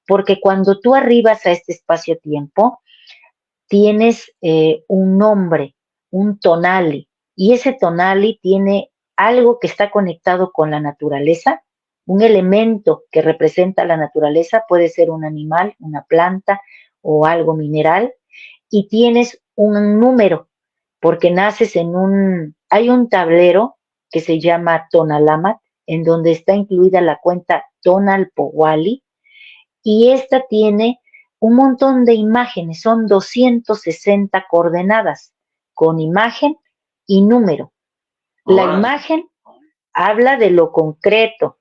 porque cuando tú arribas a este espacio-tiempo, tienes un nombre, un tonali, y ese tonali tiene algo que está conectado con la naturaleza, un elemento que representa la naturaleza, puede ser un animal, una planta o algo mineral, y tienes un número, porque naces hay un tablero que se llama Tonalamat, en donde está incluida la cuenta Tonalpowali, y esta tiene un montón de imágenes, son 260 coordenadas, con imagen y número. La imagen habla de lo concreto,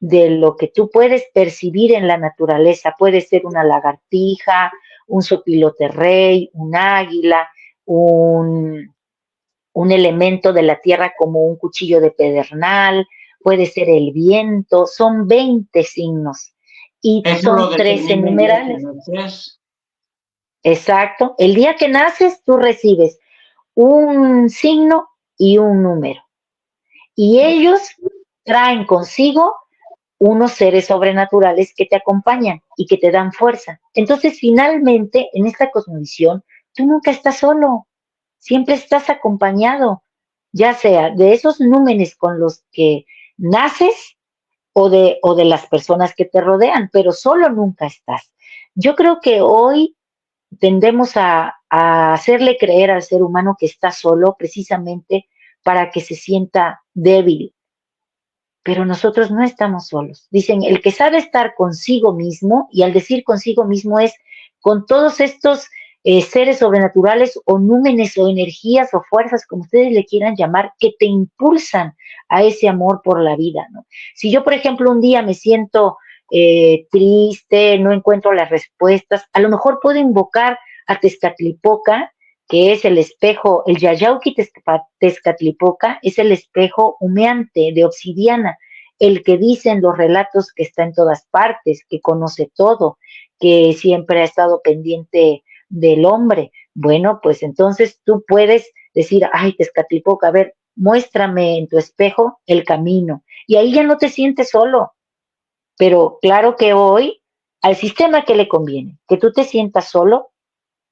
de lo que tú puedes percibir en la naturaleza. Puede ser una lagartija, un sopilote rey, un águila, un elemento de la tierra como un cuchillo de pedernal, puede ser el viento, son 20 signos y son 13 numerales. Exacto. El día que naces, tú recibes un signo y un número. Y ellos traen consigo unos seres sobrenaturales que te acompañan y que te dan fuerza. Entonces, finalmente, en esta cosmovisión, tú nunca estás solo, siempre estás acompañado, ya sea de esos númenes con los que naces o de las personas que te rodean, pero solo nunca estás. Yo creo que hoy tendemos a hacerle creer al ser humano que está solo precisamente para que se sienta débil, pero nosotros no estamos solos. Dicen, el que sabe estar consigo mismo, y al decir consigo mismo es con todos estos seres sobrenaturales o númenes o energías o fuerzas, como ustedes le quieran llamar, que te impulsan a ese amor por la vida, ¿no? Si yo, por ejemplo, un día me siento triste, no encuentro las respuestas, a lo mejor puedo invocar a Tezcatlipoca, que es el espejo, el Yayauqui Tezcatlipoca, es el espejo humeante de obsidiana, el que dicen los relatos que está en todas partes, que conoce todo, que siempre ha estado pendiente del hombre. Bueno, pues entonces tú puedes decir, ay, Tezcatlipoca, a ver, muéstrame en tu espejo el camino. Y ahí ya no te sientes solo. Pero claro que hoy al sistema que le conviene, que tú te sientas solo,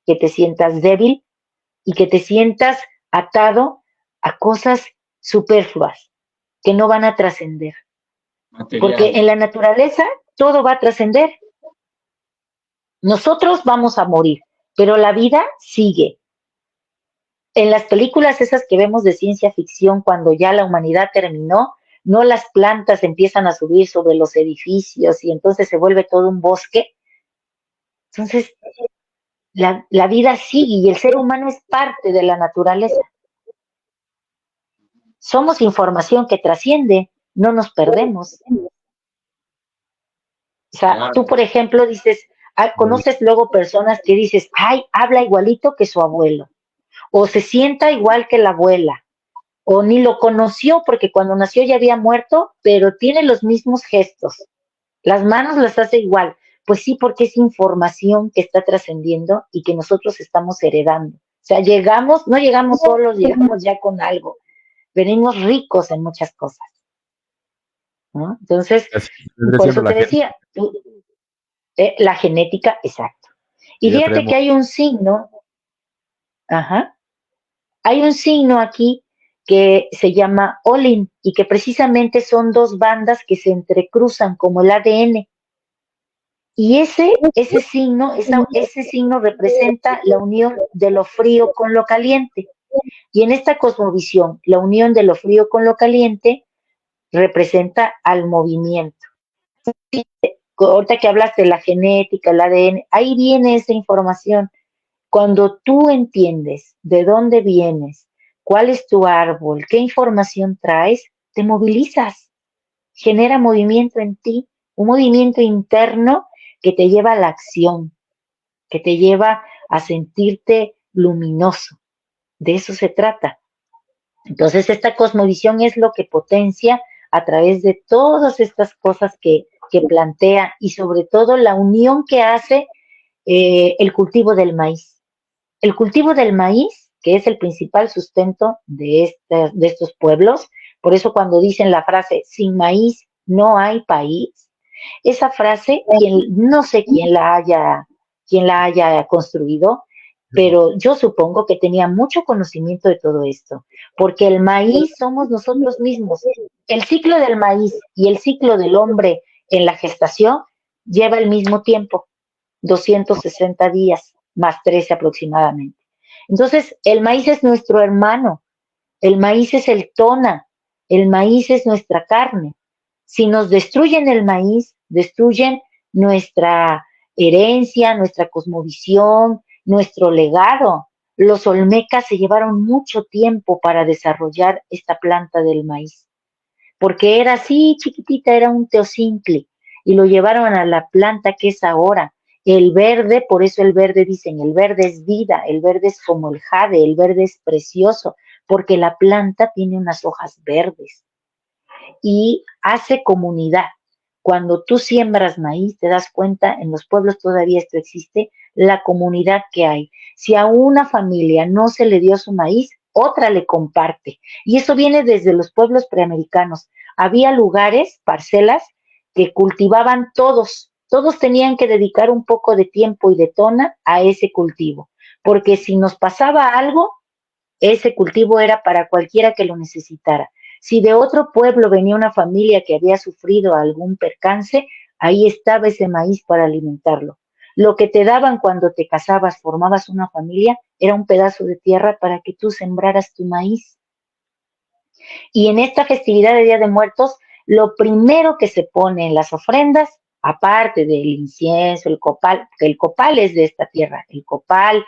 que te sientas débil, y que te sientas atado a cosas superfluas que no van a trascender. Porque en la naturaleza todo va a trascender. Nosotros vamos a morir, pero la vida sigue. En las películas esas que vemos de ciencia ficción, cuando ya la humanidad terminó, no las plantas empiezan a subir sobre los edificios y entonces se vuelve todo un bosque. Entonces, la vida sigue y el ser humano es parte de la naturaleza. Somos información que trasciende, no nos perdemos. O sea, tú, por ejemplo, dices, conoces luego personas que dices, ay, habla igualito que su abuelo, o se sienta igual que la abuela, o ni lo conoció porque cuando nació ya había muerto, pero tiene los mismos gestos, las manos las hace igual. Pues sí, porque es información que está trascendiendo y que nosotros estamos heredando. O sea, llegamos, no llegamos solos, llegamos ya con algo. Venimos ricos en muchas cosas, ¿no? Entonces, Así vendría por siendo eso la te gente. decía, la genética, exacto. Y Y ya fíjate traemos, que hay un signo, ajá, hay un signo aquí que se llama Olin y que precisamente son dos bandas que se entrecruzan como el ADN. Y ese signo representa la unión de lo frío con lo caliente. Y en esta cosmovisión, la unión de lo frío con lo caliente representa al movimiento. Ahorita que hablas de la genética, el ADN, ahí viene esa información. Cuando tú entiendes de dónde vienes, cuál es tu árbol, qué información traes, te movilizas, genera movimiento en ti, un movimiento interno que te lleva a la acción, que te lleva a sentirte luminoso. De eso se trata. Entonces, esta cosmovisión es lo que potencia a través de todas estas cosas que plantea y sobre todo la unión que hace el cultivo del maíz. El cultivo del maíz, que es el principal sustento de estos pueblos, por eso cuando dicen la frase, sin maíz no hay país, esa frase, no sé quién la haya construido, pero yo supongo que tenía mucho conocimiento de todo esto, porque el maíz somos nosotros mismos. El ciclo del maíz y el ciclo del hombre en la gestación lleva el mismo tiempo, 260 días, más 13 aproximadamente. Entonces, el maíz es nuestro hermano, el maíz es el tona, el maíz es nuestra carne. Si nos destruyen el maíz, destruyen nuestra herencia, nuestra cosmovisión, nuestro legado. Los olmecas se llevaron mucho tiempo para desarrollar esta planta del maíz, porque era así chiquitita, era un teocincle, y lo llevaron a la planta que es ahora. El verde, por eso el verde dicen, el verde es vida, el verde es como el jade, el verde es precioso, porque la planta tiene unas hojas verdes y hace comunidad. cuando tú siembras maíz, te das cuenta, en los pueblos todavía esto existe, la comunidad que hay. Si a una familia no se le dio su maíz, otra le comparte. Y eso viene desde los pueblos preamericanos. Había lugares, parcelas, que cultivaban todos. Todos tenían que dedicar un poco de tiempo y de tona a ese cultivo. Porque si nos pasaba algo, ese cultivo era para cualquiera que lo necesitara. Si de otro pueblo venía una familia que había sufrido algún percance, ahí estaba ese maíz para alimentarlo. Lo que te daban cuando te casabas, formabas una familia, era un pedazo de tierra para que tú sembraras tu maíz. Y en esta festividad de Día de Muertos, lo primero que se pone en las ofrendas, aparte del incienso, el copal, que el copal es de esta tierra, el copal,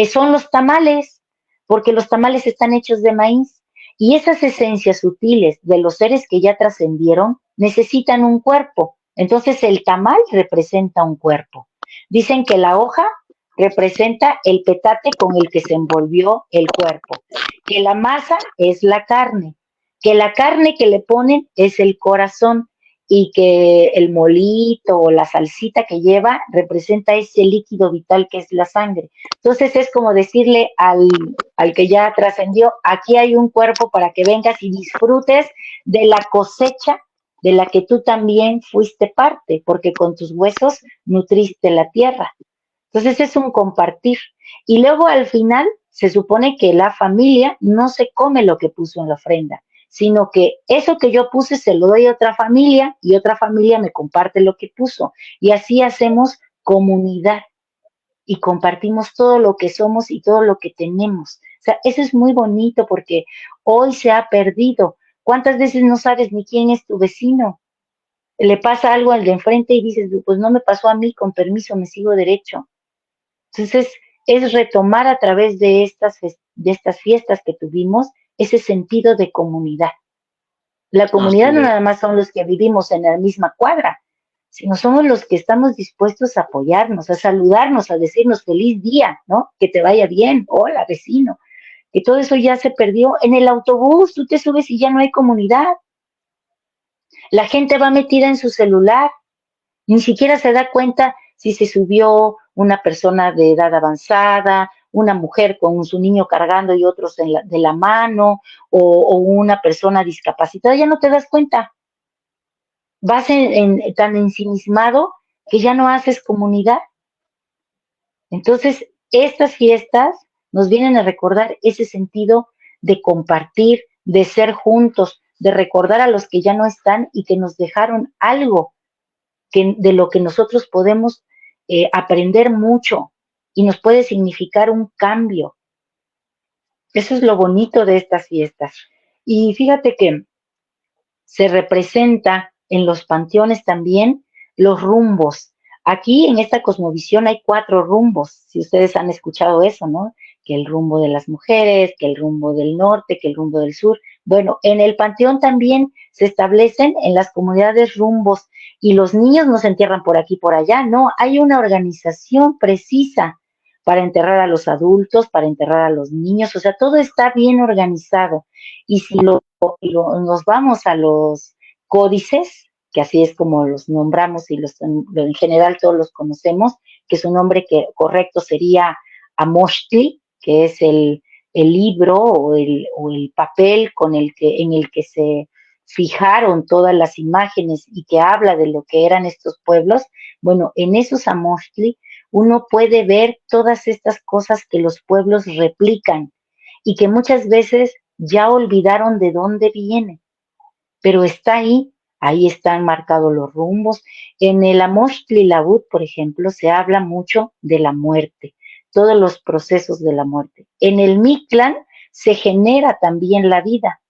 son los tamales, porque los tamales están hechos de maíz. Y esas esencias sutiles de los seres que ya trascendieron necesitan un cuerpo. Entonces el tamal representa un cuerpo. Dicen que la hoja representa el petate con el que se envolvió el cuerpo, que la masa es la carne, que la carne que le ponen es el corazón y que el molito o la salsita que lleva representa ese líquido vital que es la sangre. Entonces es como decirle al que ya trascendió, aquí hay un cuerpo para que vengas y disfrutes de la cosecha de la que tú también fuiste parte, porque con tus huesos nutriste la tierra. Entonces es un compartir. Y luego al final se supone que la familia no se come lo que puso en la ofrenda, sino que eso que yo puse se lo doy a otra familia y otra familia me comparte lo que puso. Y así hacemos comunidad y compartimos todo lo que somos y todo lo que tenemos. O sea, eso es muy bonito porque hoy se ha perdido. ¿Cuántas veces no sabes ni quién es tu vecino? Le pasa algo al de enfrente y dices, pues no me pasó a mí, con permiso, me sigo derecho. Entonces, es retomar a través de estas fiestas que tuvimos ese sentido de comunidad. La comunidad no nada más son los que vivimos en la misma cuadra, sino somos los que estamos dispuestos a apoyarnos, a saludarnos, a decirnos feliz día, ¿no? Que te vaya bien, hola vecino, que todo eso ya se perdió. En el autobús tú te subes y ya no hay comunidad. La gente va metida en su celular, ni siquiera se da cuenta si se subió una persona de edad avanzada, una mujer con su niño cargando y otros de la mano, o una persona discapacitada, ya no te das cuenta. Vas tan ensimismado que ya no haces comunidad. Entonces, estas fiestas nos vienen a recordar ese sentido de compartir, de ser juntos, de recordar a los que ya no están y que nos dejaron algo de lo que nosotros podemos aprender mucho y nos puede significar un cambio. Eso es lo bonito de estas fiestas. Y fíjate que se representa en los panteones también los rumbos. Aquí en esta cosmovisión hay 4 rumbos, si ustedes han escuchado eso, ¿no? Que el rumbo de las mujeres, que el rumbo del norte, que el rumbo del sur. Bueno, en el panteón también se establecen en las comunidades rumbos y los niños no se entierran por aquí, por allá, no, hay una organización precisa para enterrar a los adultos, para enterrar a los niños, o sea, todo está bien organizado. Y si nos vamos a los códices, que así es como los nombramos y en general todos los conocemos, que su nombre correcto sería Amochtli, que es el libro o el papel en el que se fijaron todas las imágenes y que habla de lo que eran estos pueblos. Bueno, en esos Amochtli uno puede ver todas estas cosas que los pueblos replican y que muchas veces ya olvidaron de dónde viene, pero está ahí están marcados los rumbos. En el Amochtli Labut, por ejemplo, se habla mucho de la muerte, todos los procesos de la muerte. En el Mictlán se genera también la vida.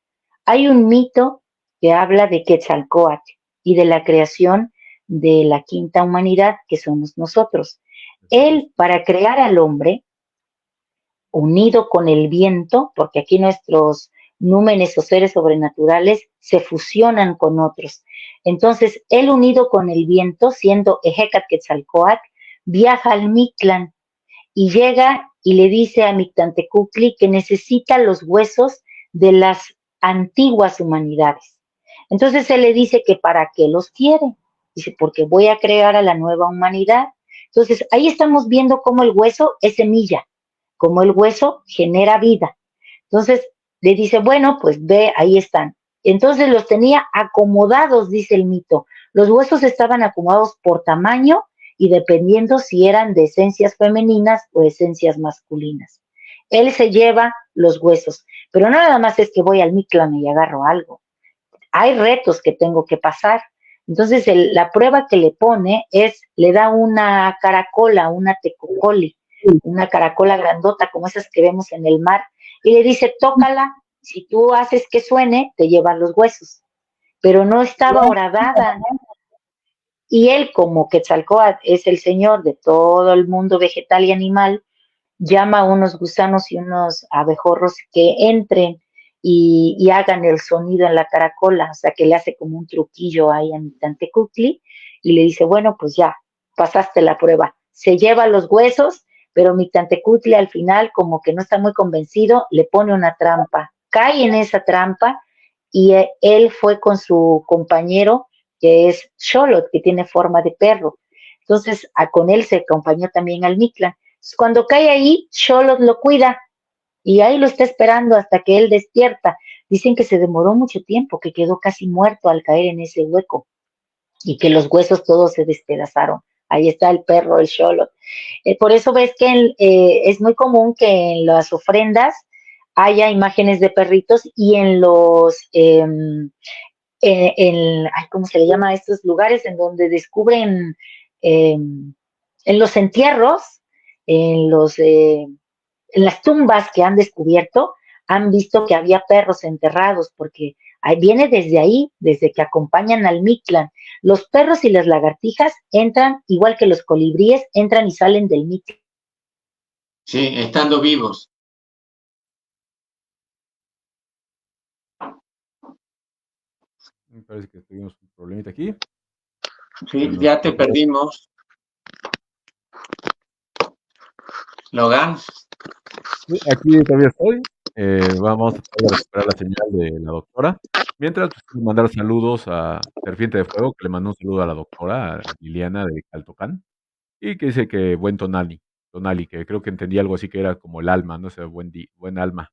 Hay un mito que habla de Quetzalcóatl y de la creación de la quinta humanidad, que somos nosotros. Él, para crear al hombre, unido con el viento, porque aquí nuestros númenes o seres sobrenaturales se fusionan con otros. Entonces, él unido con el viento, siendo Ejecat Quetzalcóatl, viaja al Mictlán y llega y le dice a Mictlantecuhtli que necesita los huesos de las antiguas humanidades. Entonces él le dice que para qué los quiere. Dice, porque voy a crear a la nueva humanidad. Entonces, ahí estamos viendo cómo el hueso es semilla, cómo el hueso genera vida. Entonces, le dice, bueno, pues ve, ahí están. Entonces los tenía acomodados, dice el mito. Los huesos estaban acomodados por tamaño y dependiendo si eran de esencias femeninas o esencias masculinas. Él se lleva los huesos, pero no nada más es que voy al Mictlán y agarro algo. Hay retos que tengo que pasar. Entonces, la prueba que le pone es, le da una caracola, una tecocoli, una caracola grandota como esas que vemos en el mar, y le dice, tócala, si tú haces que suene, te llevas los huesos. Pero no estaba horadada. Y él, como Quetzalcóatl es el señor de todo el mundo vegetal y animal, llama a unos gusanos y unos abejorros que entren y hagan el sonido en la caracola, o sea, que le hace como un truquillo ahí a Mictlantecutli y le dice, bueno, pues ya, pasaste la prueba. Se lleva los huesos, pero Mictlantecutli al final, como que no está muy convencido, le pone una trampa, cae en esa trampa y él fue con su compañero, que es Xolotl, que tiene forma de perro. Entonces, con él se acompañó también al Mictlán. Cuando cae ahí, Xolotl lo cuida y ahí lo está esperando hasta que él despierta. Dicen que se demoró mucho tiempo, que quedó casi muerto al caer en ese hueco y que los huesos todos se despedazaron. Ahí está el perro, el Xolotl. Por eso ves que es muy común que en las ofrendas haya imágenes de perritos y en los, ¿cómo se le llama a estos lugares en donde descubren, en los entierros, en los, en las tumbas que han descubierto, han visto que había perros enterrados, porque viene desde ahí, desde que acompañan al Mictlán. Los perros y las lagartijas entran, igual que los colibríes, entran y salen del Mictlán. Sí, estando vivos. Me parece que tuvimos un problemita aquí. Sí, ya te perdimos. Logan. Sí, aquí todavía estoy. Vamos a tratar de recuperar la señal de la doctora. Mientras, pues, quiero mandar saludos a Serpiente de Fuego, que le mandó un saludo a la doctora, a Liliana de Caltocán, y que dice que buen tonali, que creo que entendí algo así que era como el alma, no sé, buen alma,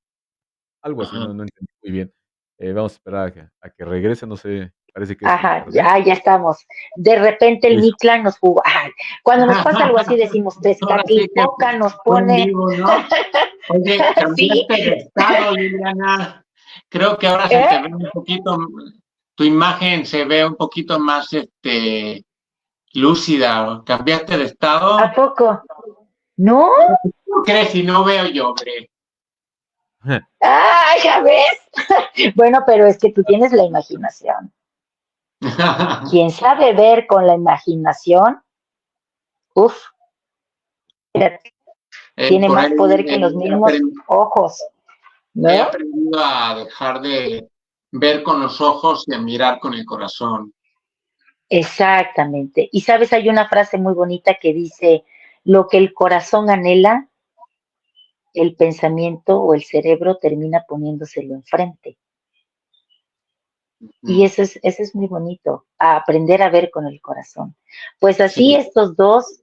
algo así, no entendí muy bien. Vamos a esperar a que regrese, no sé, parece que es su Ajá, internet. ya estamos. De repente el Listo. Mictlán nos jugó. Cuando nos pasa algo así decimos, Ahora sí que Tezcatlipoca nos fue en pone. vivo, ¿no? Oye, Sí. cambiaste de estado, Liliana. Creo que ahora se te ve un poquito, tu imagen se ve un poquito más lúcida. ¿Cambiaste de ¿A estado? poco? ¿No? ¿No crees si no veo yo, hombre? ¡Ah, ya ves! Bueno, pero es que tú tienes la imaginación. Quien sabe ver con la imaginación, uff, tiene Por ahí más poder que los mismos ojos, he ¿no? aprendido a dejar de ver con los ojos y a mirar con el corazón. Exactamente. Y sabes, hay una frase muy bonita que dice, lo que el corazón anhela, el pensamiento o el cerebro termina poniéndoselo enfrente. Y eso es muy bonito, a aprender a ver con el corazón. Pues así Sí. estos dos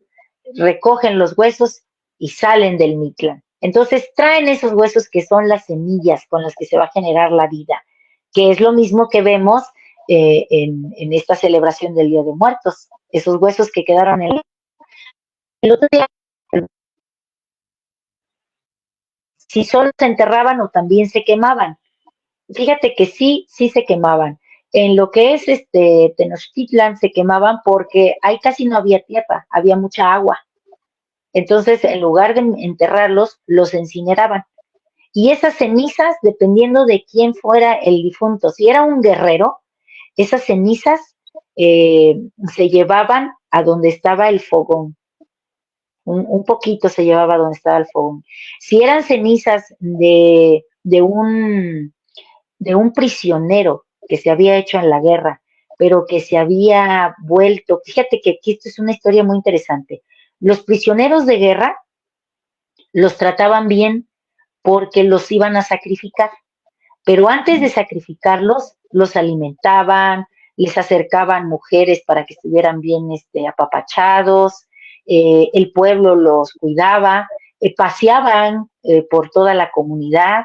recogen los huesos y salen del Mictlán. Entonces traen esos huesos que son las semillas con las que se va a generar la vida, que es lo mismo que vemos en esta celebración del Día de Muertos. Esos huesos que quedaron en el otro día, si solo se enterraban o también se quemaban. Fíjate que sí se quemaban. En lo que es Tenochtitlan se quemaban porque ahí casi no había tierra, había mucha agua. Entonces, en lugar de enterrarlos, los incineraban. Y esas cenizas, dependiendo de quién fuera el difunto, si era un guerrero, esas cenizas se llevaban a donde estaba el fogón. Un poquito se llevaba a donde estaba el fogón. Si eran cenizas de un prisionero que se había hecho en la guerra, pero que se había vuelto. Fíjate que aquí esto es una historia muy interesante. Los prisioneros de guerra los trataban bien porque los iban a sacrificar, pero antes de sacrificarlos, los alimentaban, les acercaban mujeres para que estuvieran bien apapachados, el pueblo los cuidaba, paseaban por toda la comunidad,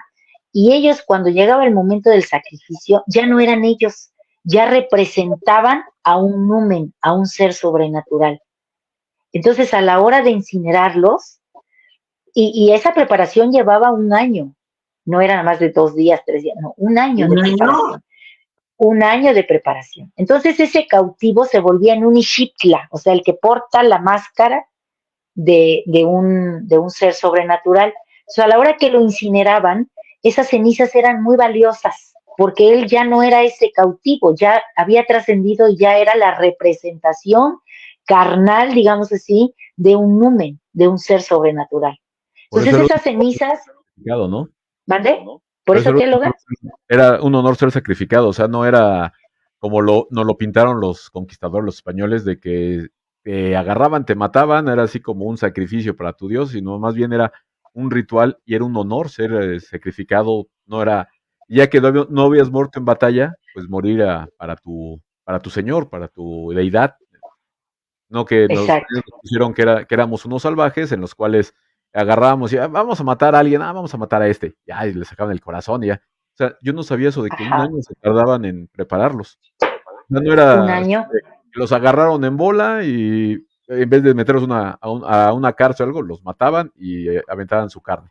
y ellos, cuando llegaba el momento del sacrificio, ya no eran ellos, ya representaban a un numen, a un ser sobrenatural. Entonces, a la hora de incinerarlos, y esa preparación llevaba un año, no era más de 2 días, 3 días, no, un año de preparación. Un año de preparación. Entonces ese cautivo se volvía en un Ixitla, o sea, el que porta la máscara de un ser sobrenatural. O sea, a la hora que lo incineraban, esas cenizas eran muy valiosas, porque él ya no era ese cautivo, ya había trascendido y ya era la representación carnal, digamos así, de un numen, de un ser sobrenatural. Entonces esas cenizas... ¿No? ¿Mande? ¿Por eso qué, Logan? Era un honor ser sacrificado, o sea, no era como nos lo pintaron los conquistadores, los españoles, de que te agarraban, te mataban, era así como un sacrificio para tu Dios, sino más bien era un ritual y era un honor ser sacrificado, no era, ya que no habías muerto en batalla, pues morir para tu Señor, para tu deidad, no que nos pusieron que éramos unos salvajes en los cuales agarrábamos y vamos a matar a alguien, vamos a matar a este, y le sacaban el corazón y ya. O sea, yo no sabía eso de que un año se tardaban en prepararlos. No era un año. Los agarraron en bola y en vez de meterlos a una cárcel o algo, los mataban y aventaban su carne.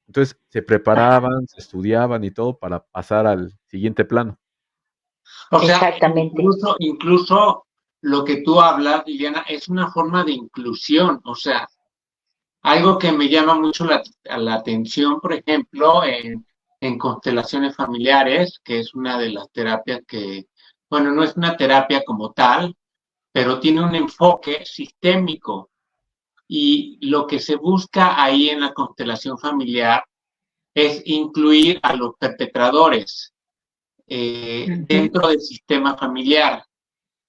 Entonces se preparaban, se estudiaban y todo para pasar al siguiente plano. O sea, exactamente. Incluso lo que tú hablas, Liliana, es una forma de inclusión. O sea, algo que me llama mucho la atención, por ejemplo, en constelaciones familiares, que es una de las terapias que, bueno, no es una terapia como tal, pero tiene un enfoque sistémico. Y lo que se busca ahí en la constelación familiar es incluir a los perpetradores dentro del sistema familiar.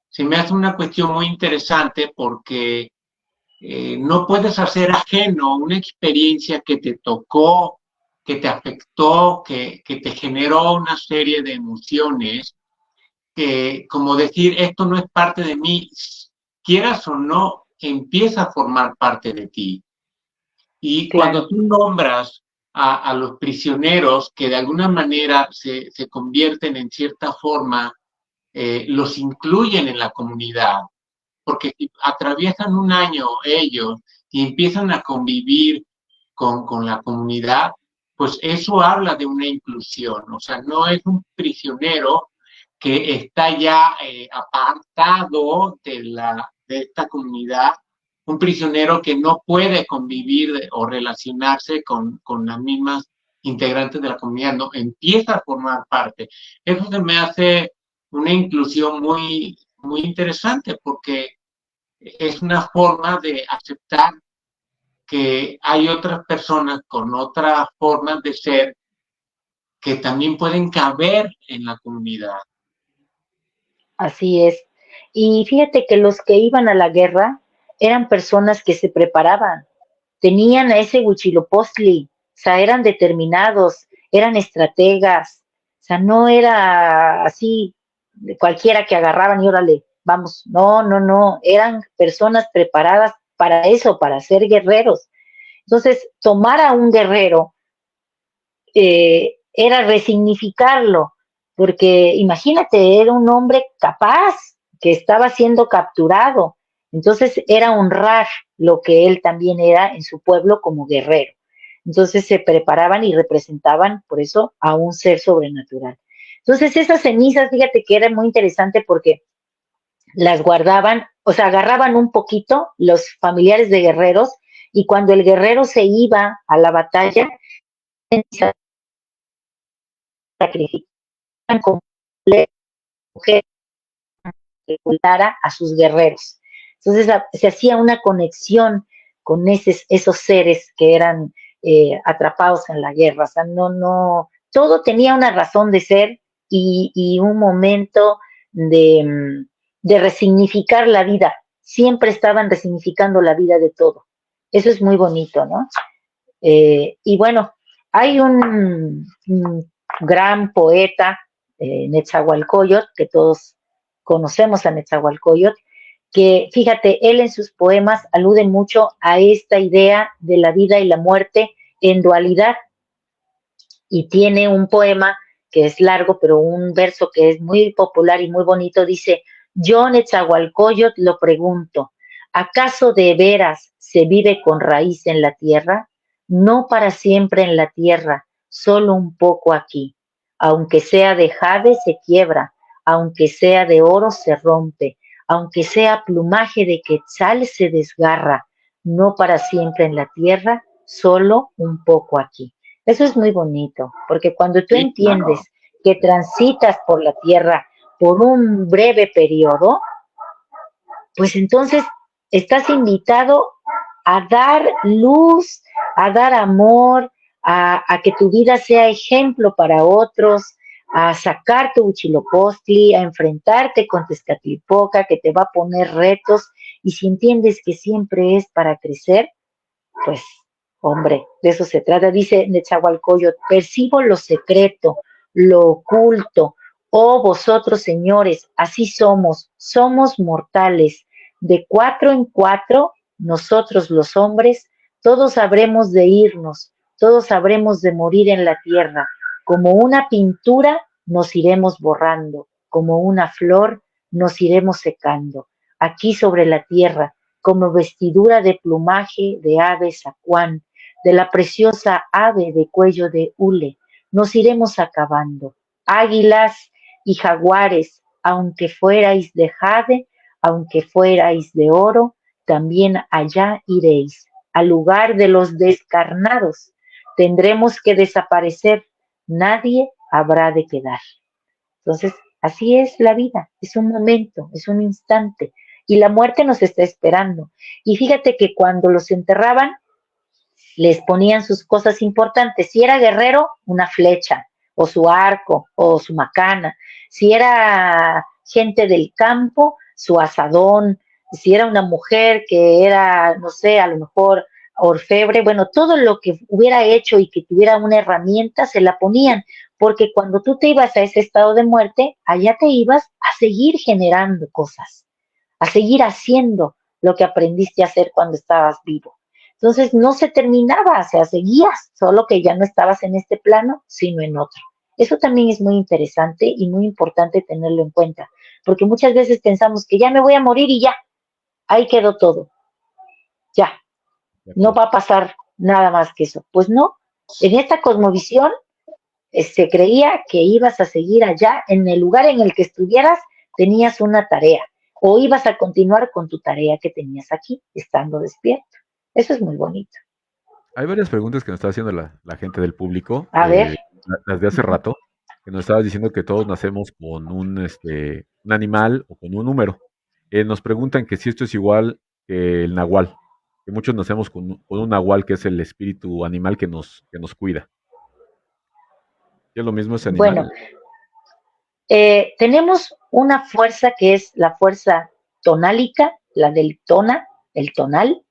Se me hace una cuestión muy interesante porque no puedes hacer ajeno una experiencia que te tocó, que te afectó, que te generó una serie de emociones, que como decir, esto no es parte de mí, quieras o no, empieza a formar parte de ti. Y cuando tú nombras a los prisioneros que de alguna manera se convierten en cierta forma, los incluyen en la comunidad, porque si atraviesan un año ellos y empiezan a convivir con la comunidad, pues eso habla de una inclusión, o sea, no es un prisionero que está ya apartado de esta comunidad, un prisionero que no puede convivir o relacionarse con las mismas integrantes de la comunidad, no, empieza a formar parte. Eso se me hace una inclusión muy, muy interesante porque es una forma de aceptar que hay otras personas con otras formas de ser que también pueden caber en la comunidad. Así es. Y fíjate que los que iban a la guerra eran personas que se preparaban, tenían a ese Huitzilopochtli, o sea, eran determinados, eran estrategas, o sea, no era así cualquiera que agarraban y órale, vamos, no, eran personas preparadas para eso, para ser guerreros. Entonces, tomar a un guerrero era resignificarlo, porque imagínate, era un hombre capaz que estaba siendo capturado, entonces era honrar lo que él también era en su pueblo como guerrero. Entonces se preparaban y representaban, por eso, a un ser sobrenatural. Entonces esas cenizas, fíjate que era muy interesante porque las guardaban, o sea, agarraban un poquito los familiares de guerreros y cuando el guerrero se iba a la batalla, sacrificaban como mujer que ocultara a sus guerreros. Entonces se hacía una conexión con esos seres que eran atrapados en la guerra. O sea, no, todo tenía una razón de ser y un momento de resignificar la vida. Siempre estaban resignificando la vida de todo. Eso es muy bonito, ¿no? Y bueno, hay un gran poeta, Netzahualcóyotl, que todos conocemos a Netzahualcóyotl, que fíjate, él en sus poemas alude mucho a esta idea de la vida y la muerte en dualidad, y tiene un poema que es largo, pero un verso que es muy popular y muy bonito, dice: yo Netzahualcóyotl lo pregunto, ¿acaso de veras se vive con raíz en la tierra? No para siempre en la tierra, solo un poco aquí. Aunque sea de jade se quiebra, aunque sea de oro se rompe, aunque sea plumaje de quetzal se desgarra, no para siempre en la tierra, solo un poco aquí. Eso es muy bonito, porque cuando tú Sí, entiendes claro. que transitas por la tierra por un breve periodo, pues entonces estás invitado a dar luz, a dar amor, a que tu vida sea ejemplo para otros, a sacar tu Huitzilopochtli, a enfrentarte con Tezcatlipoca, que te va a poner retos, y si entiendes que siempre es para crecer, pues, hombre, de eso se trata. Dice Netzahualcóyotl: percibo lo secreto, lo oculto. Oh, vosotros, señores, así somos mortales. De 4 en 4, nosotros los hombres, todos habremos de irnos, todos habremos de morir en la tierra. Como una pintura nos iremos borrando, como una flor nos iremos secando. Aquí sobre la tierra, como vestidura de plumaje de ave zacuán, de la preciosa ave de cuello de hule, nos iremos acabando. Águilas y jaguares, aunque fuerais de jade, aunque fuerais de oro, también allá iréis, al lugar de los descarnados. Tendremos que desaparecer, nadie habrá de quedar. Entonces, así es la vida, es un momento, es un instante, y la muerte nos está esperando. Y fíjate que cuando los enterraban, les ponían sus cosas importantes. Si era guerrero, una flecha, o su arco, o su macana. Si era gente del campo, su asadón. Si era una mujer que era, no sé, a lo mejor orfebre, bueno, todo lo que hubiera hecho y que tuviera una herramienta, se la ponían, porque cuando tú te ibas a ese estado de muerte, allá te ibas a seguir generando cosas, a seguir haciendo lo que aprendiste a hacer cuando estabas vivo. Entonces no se terminaba, o sea, seguías, solo que ya no estabas en este plano, sino en otro. Eso también es muy interesante y muy importante tenerlo en cuenta, porque muchas veces pensamos que ya me voy a morir y ya, ahí quedó todo, ya, De no acuerdo. va a pasar nada más que eso. Pues no, en esta cosmovisión se creía que ibas a seguir allá, en el lugar en el que estuvieras, tenías una tarea, o ibas a continuar con tu tarea que tenías aquí, estando despierto. Eso es muy bonito. Hay varias preguntas que nos está haciendo la gente del público, A ver. las de hace rato, que nos estabas diciendo que todos nacemos con un animal o con un número. Nos preguntan que si esto es igual que el nahual, que muchos nacemos con un nahual, que es el espíritu animal que nos cuida. ¿Y es lo mismo ese Bueno, animal? tenemos una fuerza que es la fuerza tonálica, la del tona, el tonal,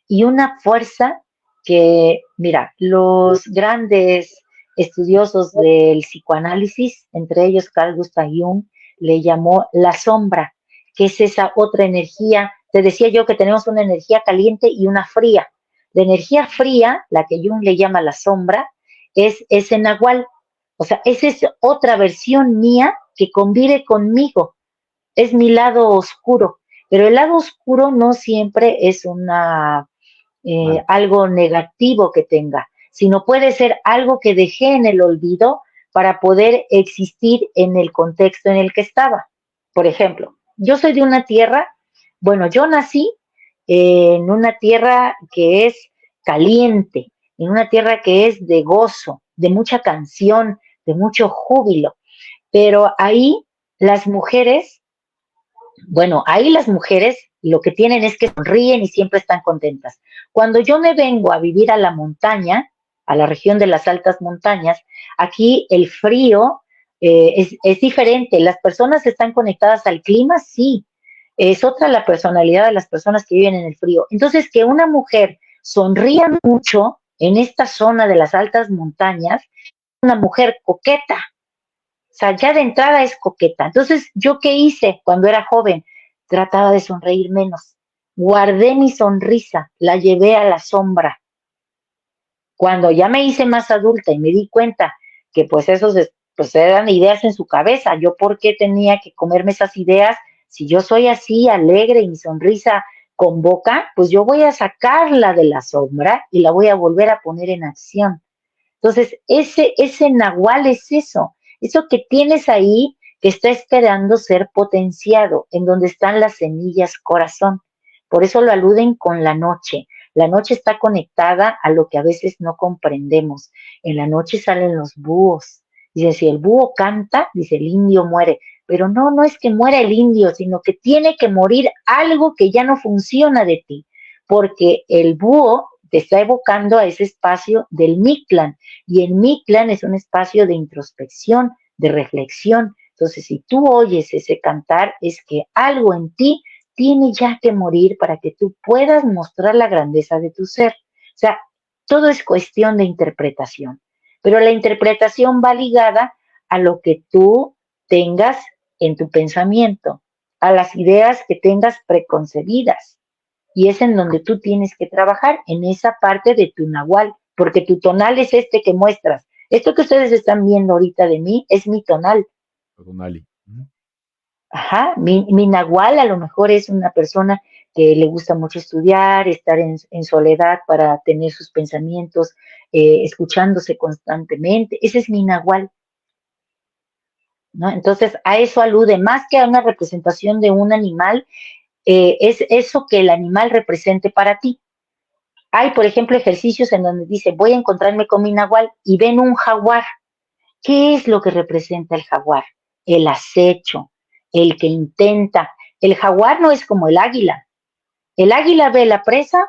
y una fuerza que, mira, los grandes estudiosos del psicoanálisis, entre ellos Carl Gustav Jung, le llamó la sombra, que es esa otra energía. Te decía yo que tenemos una energía caliente y una fría. La energía fría, la que Jung le llama la sombra, es ese nahual. O sea, esa es otra versión mía que convive conmigo. Es mi lado oscuro. Pero el lado oscuro no siempre es Malo. algo negativo que tenga, sino puede ser algo que dejé en el olvido para poder existir en el contexto en el que estaba. Por ejemplo, yo soy de una tierra, bueno, yo nací en una tierra que es caliente, en una tierra que es de gozo, de mucha canción, de mucho júbilo, pero ahí las mujeres, bueno, ahí las mujeres lo que tienen es que sonríen y siempre están contentas. Cuando yo me vengo a vivir a la montaña, a la región de las altas montañas, aquí el frío es diferente. Las personas están conectadas al clima, sí. Es otra la personalidad de las personas que viven en el frío. Entonces, que una mujer sonría mucho en esta zona de las altas montañas, una mujer coqueta, sea, ya de entrada es coqueta. Entonces, ¿yo qué hice cuando era joven? Trataba de sonreír menos. Guardé mi sonrisa, la llevé a la sombra. Cuando ya me hice más adulta y me di cuenta que pues esos pues eran ideas en su cabeza, yo por qué tenía que comerme esas ideas, si yo soy así alegre y mi sonrisa convoca, pues yo voy a sacarla de la sombra y la voy a volver a poner en acción. Entonces, ese nahual es eso que tienes ahí que está esperando ser potenciado, en donde están las semillas corazón. Por eso lo aluden con la noche. La noche está conectada a lo que a veces no comprendemos. En la noche salen los búhos. Dice, si el búho canta, dice, el indio muere. Pero no, no es que muera el indio, sino que tiene que morir algo que ya no funciona de ti. Porque el búho te está evocando a ese espacio del Mictlán. Y el Mictlán es un espacio de introspección, de reflexión. Entonces, si tú oyes ese cantar, es que algo en ti tiene ya que morir para que tú puedas mostrar la grandeza de tu ser. O sea, todo es cuestión de interpretación, pero la interpretación va ligada a lo que tú tengas en tu pensamiento, a las ideas que tengas preconcebidas. Y es en donde tú tienes que trabajar, en esa parte de tu nahual, porque tu tonal es este que muestras. Esto que ustedes están viendo ahorita de mí es mi tonal. Tonali. Ajá, mi nahual a lo mejor es una persona que le gusta mucho estudiar, estar en soledad para tener sus pensamientos, escuchándose constantemente. Ese es mi nahual, ¿no? Entonces, a eso alude, más que a una representación de un animal, es eso que el animal represente para ti. Hay, por ejemplo, ejercicios en donde dice, voy a encontrarme con mi nahual y ven un jaguar. ¿Qué es lo que representa el jaguar? El acecho, el que intenta. El jaguar no es como el águila. El águila ve la presa,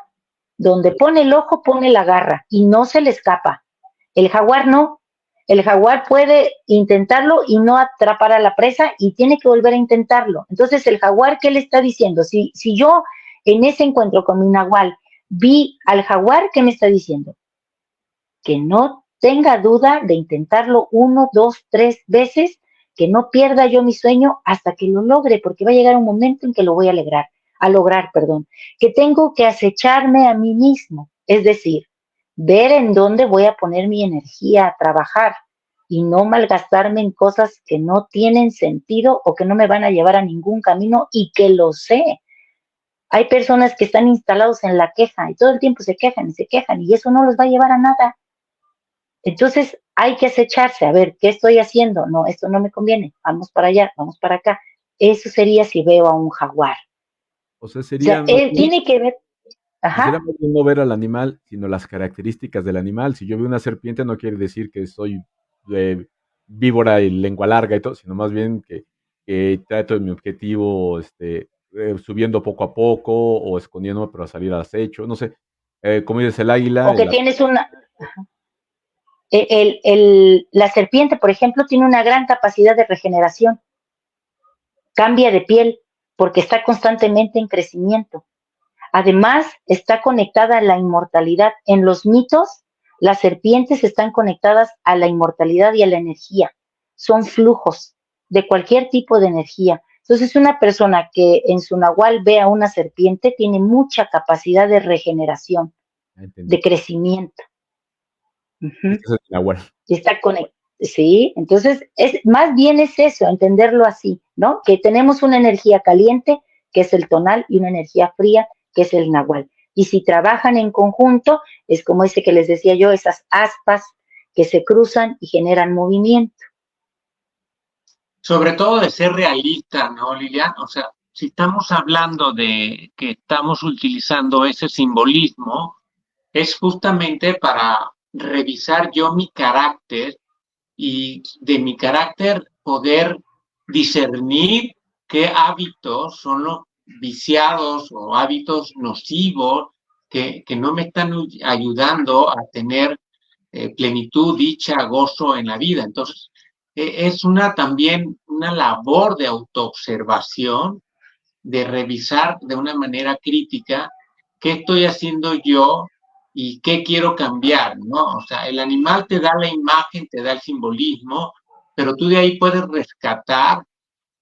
donde pone el ojo, pone la garra y no se le escapa. El jaguar no. El jaguar puede intentarlo y no atrapar a la presa y tiene que volver a intentarlo. Entonces, el jaguar, ¿qué le está diciendo? Si yo en ese encuentro con mi nahual vi al jaguar, ¿qué me está diciendo? Que no tenga duda de intentarlo 1, 2, 3 veces, que no pierda yo mi sueño hasta que lo logre, porque va a llegar un momento en que lo voy a lograr, que tengo que acecharme a mí mismo, es decir, ver en dónde voy a poner mi energía a trabajar y no malgastarme en cosas que no tienen sentido o que no me van a llevar a ningún camino y que lo sé. Hay personas que están instalados en la queja y todo el tiempo se quejan y eso no los va a llevar a nada. Entonces hay que acecharse, a ver, ¿qué estoy haciendo? No, esto no me conviene, vamos para allá, vamos para acá. Eso sería si veo a un jaguar. O sea, O sea, él tiene que ver, sería ajá, más bien no ver al animal, sino las características del animal. Si yo veo una serpiente, no quiere decir que soy víbora y lengua larga y todo, sino más bien que trato de mi objetivo subiendo poco a poco o escondiéndome para salir al acecho. No sé, como dices, el águila, o que tienes una, la serpiente, por ejemplo, tiene una gran capacidad de regeneración, cambia de piel porque está constantemente en crecimiento. Además, está conectada a la inmortalidad. En los mitos, las serpientes están conectadas a la inmortalidad y a la energía. Son flujos de cualquier tipo de energía. Entonces, una persona que en su nahual ve a una serpiente tiene mucha capacidad de regeneración, de crecimiento. Este es el nahual. Está conectado. Sí, entonces más bien es eso, entenderlo así, ¿no? Que tenemos una energía caliente, que es el tonal, y una energía fría, que es el nahual. Y si trabajan en conjunto, es como ese que les decía yo, esas aspas que se cruzan y generan movimiento. Sobre todo de ser realista, ¿no, Lilian? O sea, si estamos hablando de que estamos utilizando ese simbolismo, es justamente para revisar yo mi carácter y de mi carácter poder discernir qué hábitos son los viciados o hábitos nocivos que no me están ayudando a tener plenitud, dicha, gozo en la vida. Entonces, es también una labor de autoobservación, de revisar de una manera crítica qué estoy haciendo yo y qué quiero cambiar, ¿no? O sea, el animal te da la imagen, te da el simbolismo, pero tú de ahí puedes rescatar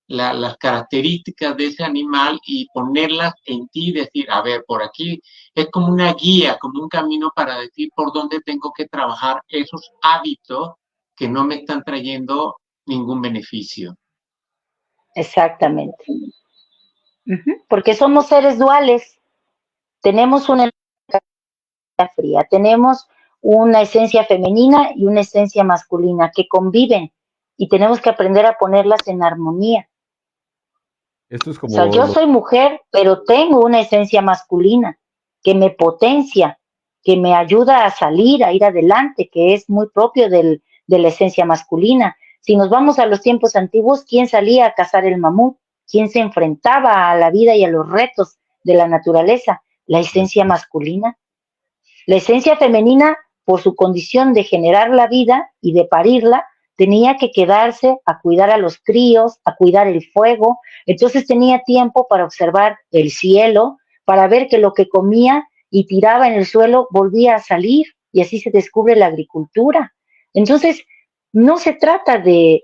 las características de ese animal y ponerlas en ti y decir, a ver, por aquí es como una guía, como un camino para decir por dónde tengo que trabajar esos hábitos que no me están trayendo ningún beneficio. Exactamente. Porque somos seres duales, tenemos una fría, tenemos una esencia femenina y una esencia masculina que conviven y tenemos que aprender a ponerlas en armonía. Esto es O sea, como yo soy mujer, pero tengo una esencia masculina que me potencia, que me ayuda a salir, a ir adelante, que es muy propio de la esencia masculina. Si nos vamos a los tiempos antiguos, ¿quién salía a cazar el mamut? ¿Quién se enfrentaba a la vida y a los retos de la naturaleza? La esencia masculina. La esencia femenina, por su condición de generar la vida y de parirla, tenía que quedarse a cuidar a los críos, a cuidar el fuego. Entonces tenía tiempo para observar el cielo, para ver que lo que comía y tiraba en el suelo volvía a salir, y así se descubre la agricultura. Entonces, no se trata de,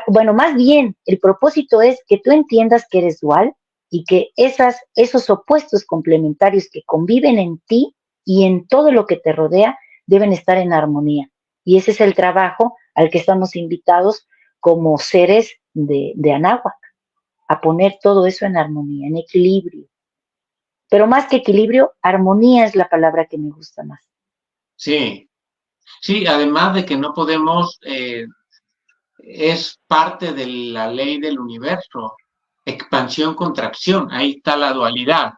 bueno, más bien el propósito es que tú entiendas que eres dual y que esos opuestos complementarios que conviven en ti y en todo lo que te rodea deben estar en armonía. Y ese es el trabajo al que estamos invitados como seres de Anáhuac, a poner todo eso en armonía, en equilibrio. Pero más que equilibrio, armonía es la palabra que me gusta más. Sí, sí, además de que no podemos, es parte de la ley del universo, expansión, contracción, ahí está la dualidad.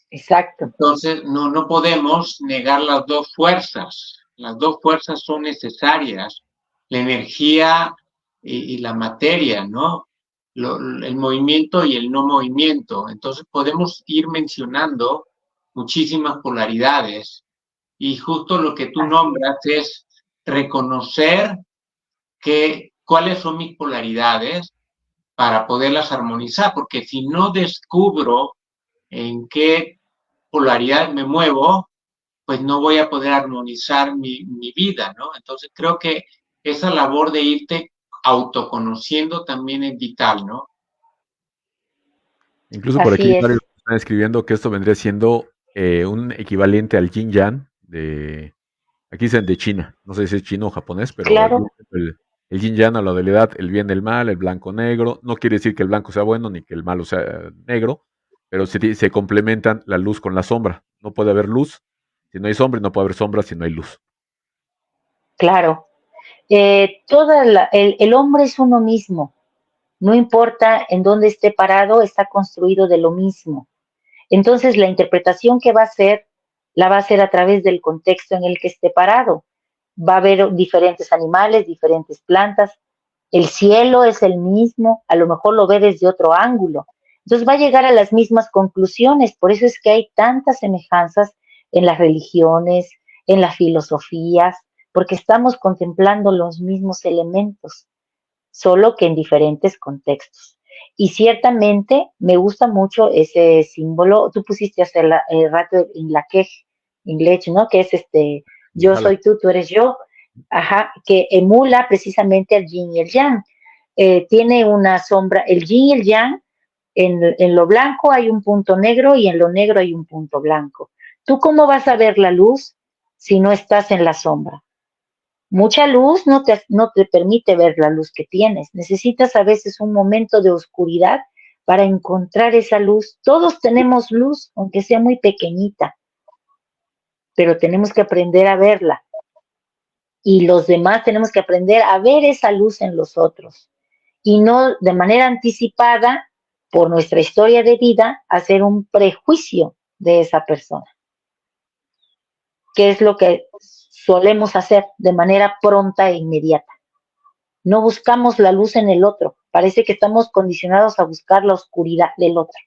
Exacto. Entonces, no podemos negar las dos fuerzas. Las dos fuerzas son necesarias, la energía y la materia, ¿no? El movimiento y el no movimiento. Entonces, podemos ir mencionando muchísimas polaridades y justo lo que tú nombras es reconocer cuáles son mis polaridades para poderlas armonizar, porque si no descubro en qué polaridad me muevo, pues no voy a poder armonizar mi vida, ¿no? Entonces creo que esa labor de irte autoconociendo también es vital, ¿no? incluso por aquí Así es. varios están escribiendo que esto vendría siendo un equivalente al yin yang de, aquí dicen de China, no sé si es chino o japonés, pero Claro, el yin yang a la dualidad, el bien del mal, el blanco negro, no quiere decir que el blanco sea bueno ni que el malo sea negro, pero se complementan la luz con la sombra. No puede haber luz si no hay sombra y no puede haber sombra si no hay luz. claro. El hombre es uno mismo. No importa en dónde esté parado, está construido de lo mismo. Entonces, la interpretación que va a hacer, la va a hacer a través del contexto en el que esté parado. Va a haber diferentes animales, diferentes plantas. El cielo es el mismo, a lo mejor lo ve desde otro ángulo. Entonces va a llegar a las mismas conclusiones. Por eso es que hay tantas semejanzas en las religiones, en las filosofías, porque estamos contemplando los mismos elementos, solo que en diferentes contextos. Y ciertamente me gusta mucho ese símbolo. Tú pusiste hace el rato en la que inglés, ¿no? Que es yo Ala. soy tú, tú eres yo. Ajá, que emula precisamente al yin y el yang. Tiene una sombra, el yin y el yang, en lo blanco hay un punto negro y en lo negro hay un punto blanco. ¿Tú cómo vas a ver la luz si no estás en la sombra? Mucha luz no te permite ver la luz que tienes. Necesitas a veces un momento de oscuridad para encontrar esa luz. Todos tenemos luz, aunque sea muy pequeñita, pero tenemos que aprender a verla. Y los demás tenemos que aprender a ver esa luz en los otros. Y no de manera anticipada, por nuestra historia de vida, hacer un prejuicio de esa persona, que es lo que solemos hacer de manera pronta e inmediata. No buscamos la luz en el otro, parece que estamos condicionados a buscar la oscuridad del otro.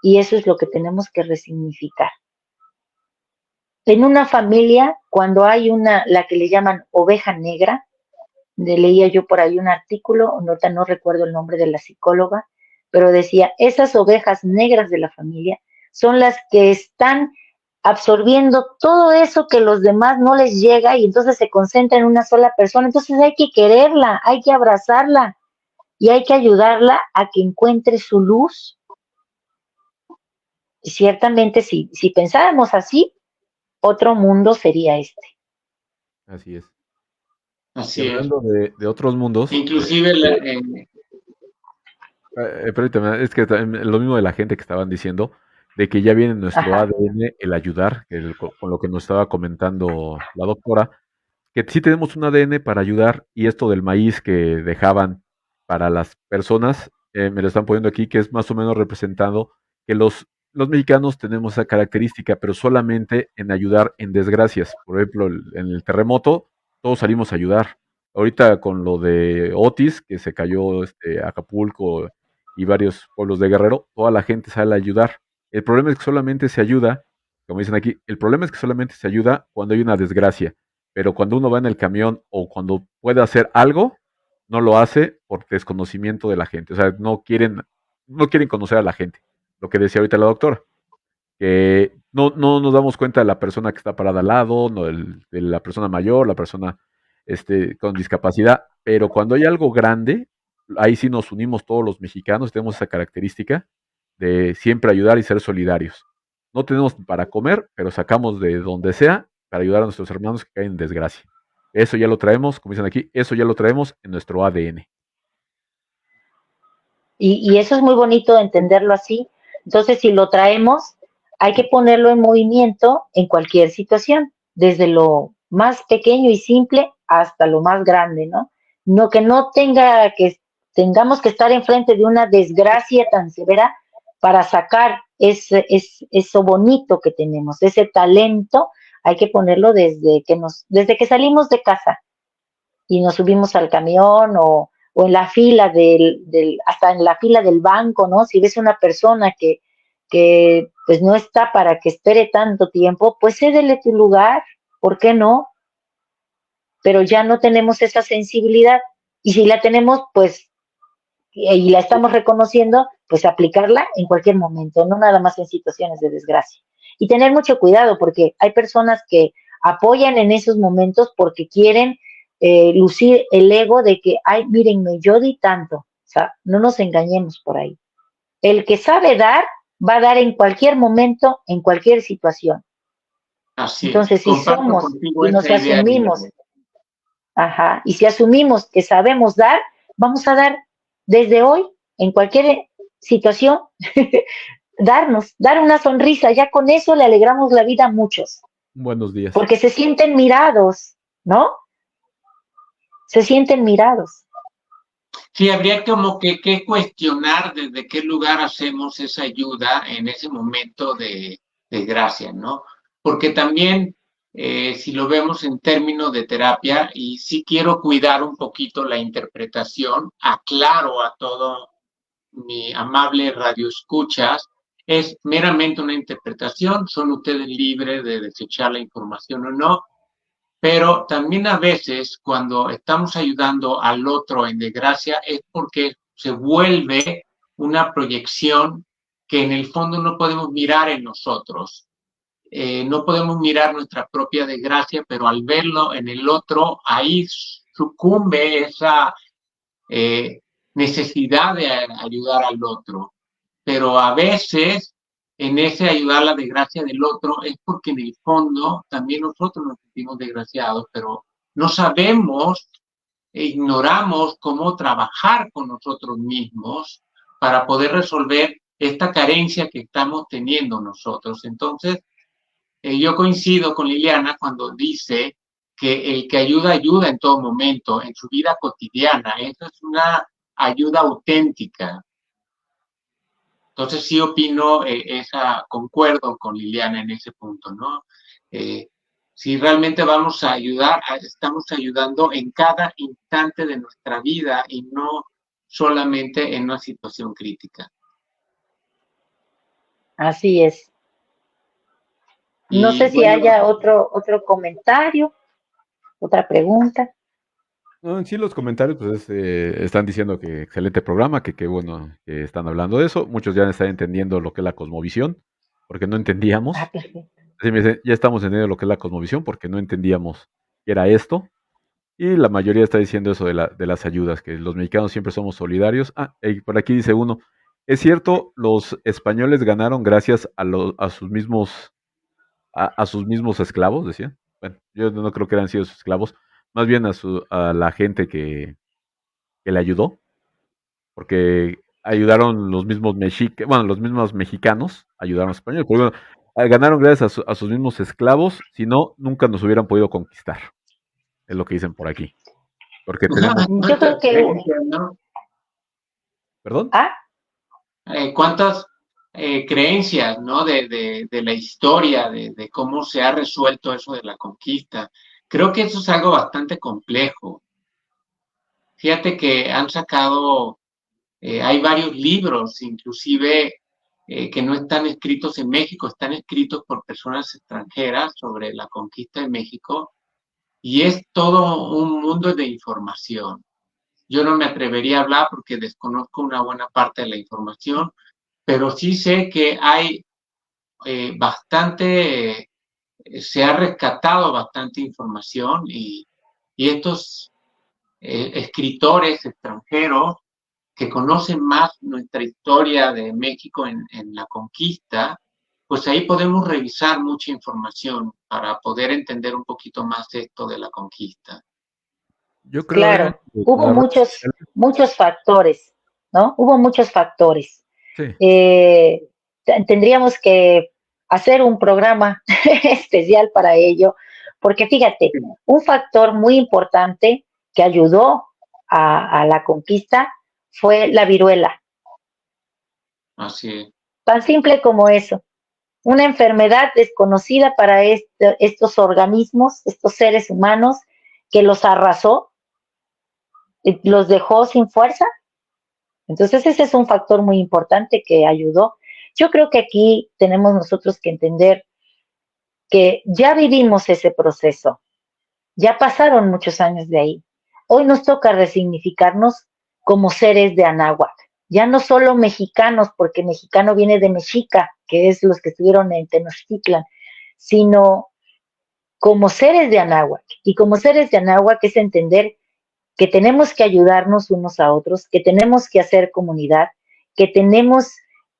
Y eso es lo que tenemos que resignificar. En una familia, cuando hay la que le llaman oveja negra, leía yo por ahí un artículo, no recuerdo el nombre de la psicóloga, pero decía, esas ovejas negras de la familia son las que están absorbiendo todo eso que los demás no les llega y entonces se concentra en una sola persona. Entonces hay que quererla, hay que abrazarla y hay que ayudarla a que encuentre su luz. Y ciertamente, si pensáramos así, otro mundo sería este. Así es. Y Así es. hablando de otros mundos, Inclusive permítame, es que también lo mismo de la gente que estaban diciendo, de que ya viene en nuestro Ajá. ADN el ayudar, con lo que nos estaba comentando la doctora, que sí tenemos un ADN para ayudar y esto del maíz que dejaban para las personas, me lo están poniendo aquí, que es más o menos representado que los mexicanos tenemos esa característica, pero solamente en ayudar en desgracias. Por ejemplo, en el terremoto, todos salimos a ayudar. Ahorita con lo de Otis, que se cayó Acapulco y varios pueblos de Guerrero, toda la gente sale a ayudar. El problema es que solamente se ayuda, como dicen aquí, el problema es que solamente se ayuda cuando hay una desgracia, pero cuando uno va en el camión o cuando puede hacer algo, no lo hace por desconocimiento de la gente. O sea, no quieren conocer a la gente. Lo que decía ahorita la doctora, que no nos damos cuenta de la persona que está parada al lado, no, de la persona mayor, la persona con discapacidad, pero cuando hay algo grande, ahí sí nos unimos todos los mexicanos, tenemos esa característica de siempre ayudar y ser solidarios. No tenemos para comer, pero sacamos de donde sea para ayudar a nuestros hermanos que caen en desgracia. Eso ya lo traemos, como dicen aquí, eso ya lo traemos en nuestro ADN. Y eso es muy bonito entenderlo así. Entonces, si lo traemos, hay que ponerlo en movimiento en cualquier situación, desde lo más pequeño y simple hasta lo más grande, ¿no? No que no tengamos que estar enfrente de una desgracia tan severa para sacar eso bonito que tenemos, ese talento, hay que ponerlo desde que salimos de casa y nos subimos al camión o en la fila hasta en la fila del banco, ¿no? Si ves una persona que pues no está para que espere tanto tiempo, pues cédele tu lugar, ¿por qué no? Pero ya no tenemos esa sensibilidad y si la tenemos, pues y la estamos reconociendo, pues aplicarla en cualquier momento, no nada más en situaciones de desgracia. Y tener mucho cuidado porque hay personas que apoyan en esos momentos porque quieren lucir el ego de que, ay, mírenme, yo di tanto. O sea, no nos engañemos por ahí. El que sabe dar, va a dar en cualquier momento, en cualquier situación. así es. Entonces, si Comparto somos contigo y nos esa idea, asumimos, Liliana. ajá, y si asumimos que sabemos dar, vamos a dar desde hoy, en cualquier situación, dar una sonrisa, ya con eso le alegramos la vida a muchos, Buenos días. porque se sienten mirados, ¿no? Se sienten mirados. Sí, habría como que cuestionar desde qué lugar hacemos esa ayuda en ese momento de desgracia, ¿no? Porque también, si lo vemos en términos de terapia, y sí quiero cuidar un poquito la interpretación, aclaro a todo mi amable radio escuchas, es meramente una interpretación, son ustedes libres de desechar la información o no, pero también a veces cuando estamos ayudando al otro en desgracia es porque se vuelve una proyección que en el fondo no podemos mirar en nosotros. No podemos mirar nuestra propia desgracia, pero al verlo en el otro, ahí sucumbe esa eh, necesidad de ayudar al otro. Pero a veces en ese ayudar la desgracia del otro es porque en el fondo también nosotros nos sentimos desgraciados, pero no sabemos e ignoramos cómo trabajar con nosotros mismos para poder resolver esta carencia que estamos teniendo nosotros. Entonces, yo coincido con Liliana cuando dice que el que ayuda, ayuda en todo momento, en su vida cotidiana. Eso es una ayuda auténtica. Entonces sí opino, concuerdo con Liliana en ese punto, ¿no? Si realmente vamos a ayudar, estamos ayudando en cada instante de nuestra vida y no solamente en una situación crítica. Así es. No Y sé si bueno, haya otro comentario, otra pregunta. No, en sí los comentarios pues están diciendo que excelente programa, que qué bueno que están hablando de eso. Muchos ya están entendiendo lo que es la cosmovisión, porque no Ah, entendíamos. perfecto. así me dice, ya estamos entendiendo lo que es la cosmovisión porque no entendíamos qué era esto. Y la mayoría está diciendo eso de las ayudas, que los mexicanos siempre somos solidarios. Ah, y por aquí dice uno, es cierto, los españoles ganaron gracias a sus mismos esclavos, decía. Bueno, yo no creo que eran sido sus esclavos, más bien a la gente que le ayudó, porque ayudaron los mismos los mismos mexicanos ayudaron a los españoles, porque bueno, ganaron gracias a sus mismos esclavos, si no, nunca nos hubieran podido conquistar, es lo que dicen por aquí, porque tenemos, Yo creo que... ¿no? ¿perdón? ¿Cuántas creencias, ¿no? De la historia, de cómo se ha resuelto eso de la conquista? Creo que eso es algo bastante complejo. Fíjate que han sacado, hay varios libros, inclusive que no están escritos en México, están escritos por personas extranjeras sobre la conquista de México, y es todo un mundo de información. Yo no me atrevería a hablar porque desconozco una buena parte de la información, pero sí sé que hay bastante, se ha rescatado bastante información y estos escritores extranjeros que conocen más nuestra historia de México en la conquista, pues ahí podemos revisar mucha información para poder entender un poquito más esto de la conquista. Yo creo, Adrián, Claro, que hubo las redes sociales, muchos factores, ¿no? Hubo muchos factores. sí, Tendríamos que hacer un programa especial para ello, porque fíjate, un factor muy importante que ayudó a la conquista fue la viruela. Así es. Tan simple como eso. Una enfermedad desconocida para estos organismos, estos seres humanos, que los arrasó, los dejó sin fuerza. Entonces ese es un factor muy importante que ayudó. Yo creo que aquí tenemos nosotros que entender que ya vivimos ese proceso, ya pasaron muchos años de ahí. Hoy nos toca resignificarnos como seres de Anáhuac, ya no solo mexicanos, porque mexicano viene de mexica, que es los que estuvieron en Tenochtitlan, sino como seres de Anáhuac. Y como seres de Anáhuac es entender que tenemos que ayudarnos unos a otros, que tenemos que hacer comunidad, que tenemos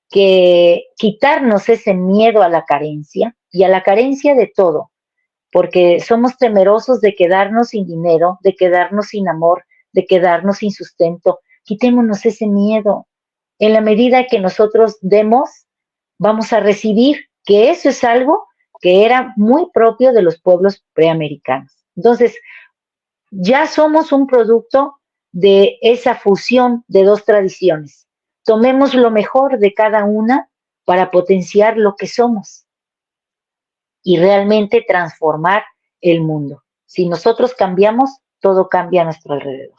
que quitarnos ese miedo a la carencia y a la carencia de todo, porque somos temerosos de quedarnos sin dinero, de quedarnos sin amor, de quedarnos sin sustento. Quitémonos ese miedo. En la medida que nosotros demos, vamos a recibir, que eso es algo que era muy propio de los pueblos preamericanos. Entonces, ya somos un producto de esa fusión de dos tradiciones. Tomemos lo mejor de cada una para potenciar lo que somos y realmente transformar el mundo. Si nosotros cambiamos, todo cambia a nuestro alrededor.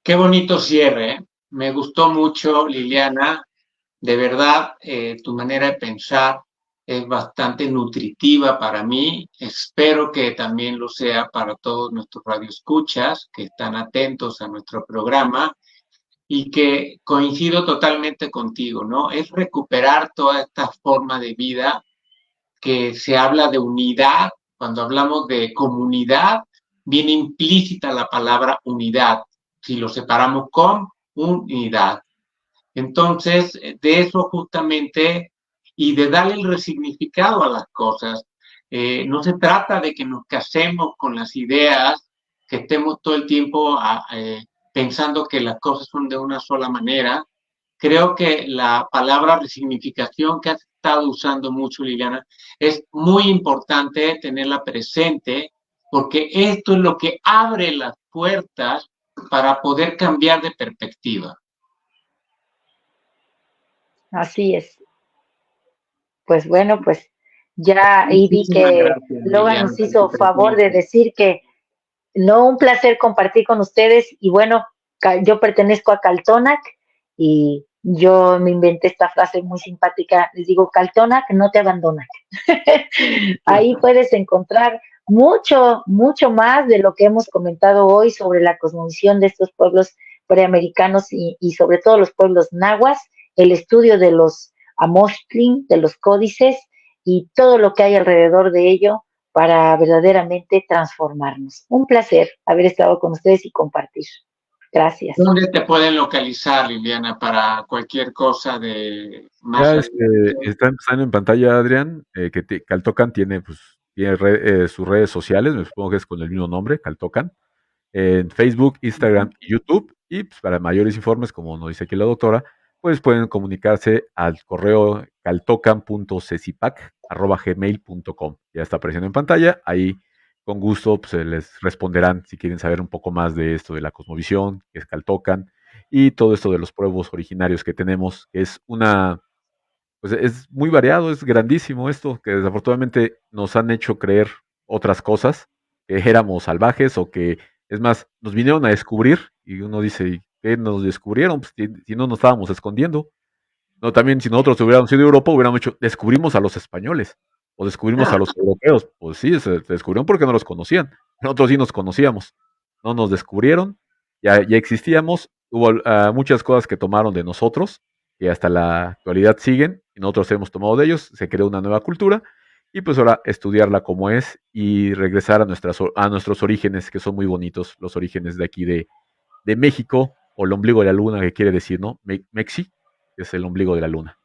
Qué bonito cierre, ¿eh? Me gustó mucho, Liliana. De verdad, tu manera de pensar es bastante nutritiva para mí. Espero que también lo sea para todos nuestros radioescuchas que están atentos a nuestro programa y que coincido totalmente contigo, ¿no? Es recuperar toda esta forma de vida que se habla de unidad. Cuando hablamos de comunidad, viene implícita la palabra unidad. Si lo separamos con unidad. Entonces, de eso justamente y de darle el resignificado a las cosas. No se trata de que nos casemos con las ideas, que estemos todo el tiempo pensando que las cosas son de una sola manera. Creo que la palabra resignificación que has estado usando mucho, Liliana, es muy importante tenerla presente porque esto es lo que abre las puertas para poder cambiar de perspectiva. Así es. Pues bueno, pues ya ahí vi que Logan nos hizo favor de decir que no, un placer compartir con ustedes y bueno, yo pertenezco a Caltonac y yo me inventé esta frase muy simpática, les digo, Caltonac no te abandona. Ahí puedes encontrar mucho, mucho más de lo que hemos comentado hoy sobre la cosmovisión de estos pueblos preamericanos y sobre todo los pueblos nahuas, el estudio de los Amoxtlin, de los códices y todo lo que hay alrededor de ello para verdaderamente transformarnos. Un placer haber estado con ustedes y compartir. Gracias. ¿Dónde te pueden localizar, Liliana, para cualquier cosa de más? Ya están en pantalla, Adrián, que Caltocan tiene, pues, sus redes sociales, me supongo que es con el mismo nombre, Caltocan, en Facebook, Instagram y YouTube. Y pues, para mayores informes, como nos dice aquí la doctora, pues pueden comunicarse al correo caltocan.cecipac@gmail.com. Ya está apareciendo en pantalla. Ahí con gusto pues, se les responderán si quieren saber un poco más de esto de la cosmovisión, que es Caltocan, y todo esto de los pueblos originarios que tenemos, que es pues es muy variado, es grandísimo esto, que desafortunadamente nos han hecho creer otras cosas, que éramos salvajes o que, es más, nos vinieron a descubrir y uno dice, ¿y qué nos descubrieron? Pues si no nos estábamos escondiendo. No, también si nosotros hubiéramos sido de Europa, hubiéramos dicho, descubrimos a los españoles o descubrimos a los europeos. Pues sí, se descubrieron porque no los conocían. Nosotros sí nos conocíamos. No nos descubrieron, ya existíamos. Hubo muchas cosas que tomaron de nosotros, que hasta la actualidad siguen, y nosotros hemos tomado de ellos. Se creó una nueva cultura, y pues ahora estudiarla como es y regresar a nuestros orígenes, que son muy bonitos, los orígenes de aquí de México, o el ombligo de la luna, que quiere decir, ¿no? Mexi, que es el ombligo de la luna.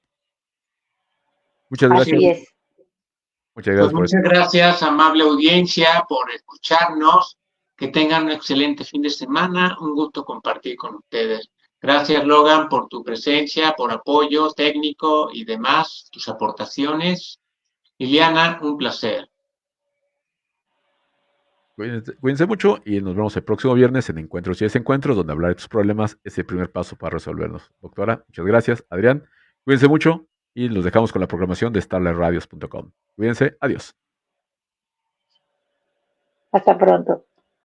Muchas gracias. Así es. Muchas Pues gracias por muchas gracias, amable audiencia, por escucharnos. Que tengan un excelente fin de semana. Un gusto compartir con ustedes. Gracias, Logan, por tu presencia, por apoyo técnico y demás, tus aportaciones. Liliana, un placer. Cuídense mucho y nos vemos el próximo viernes en Encuentros y Desencuentros, donde hablar de tus problemas es el primer paso para resolverlos. Doctora, muchas gracias. Adrián, cuídense mucho y los dejamos con la programación de starlightradios.com. Cuídense, adiós. Hasta pronto.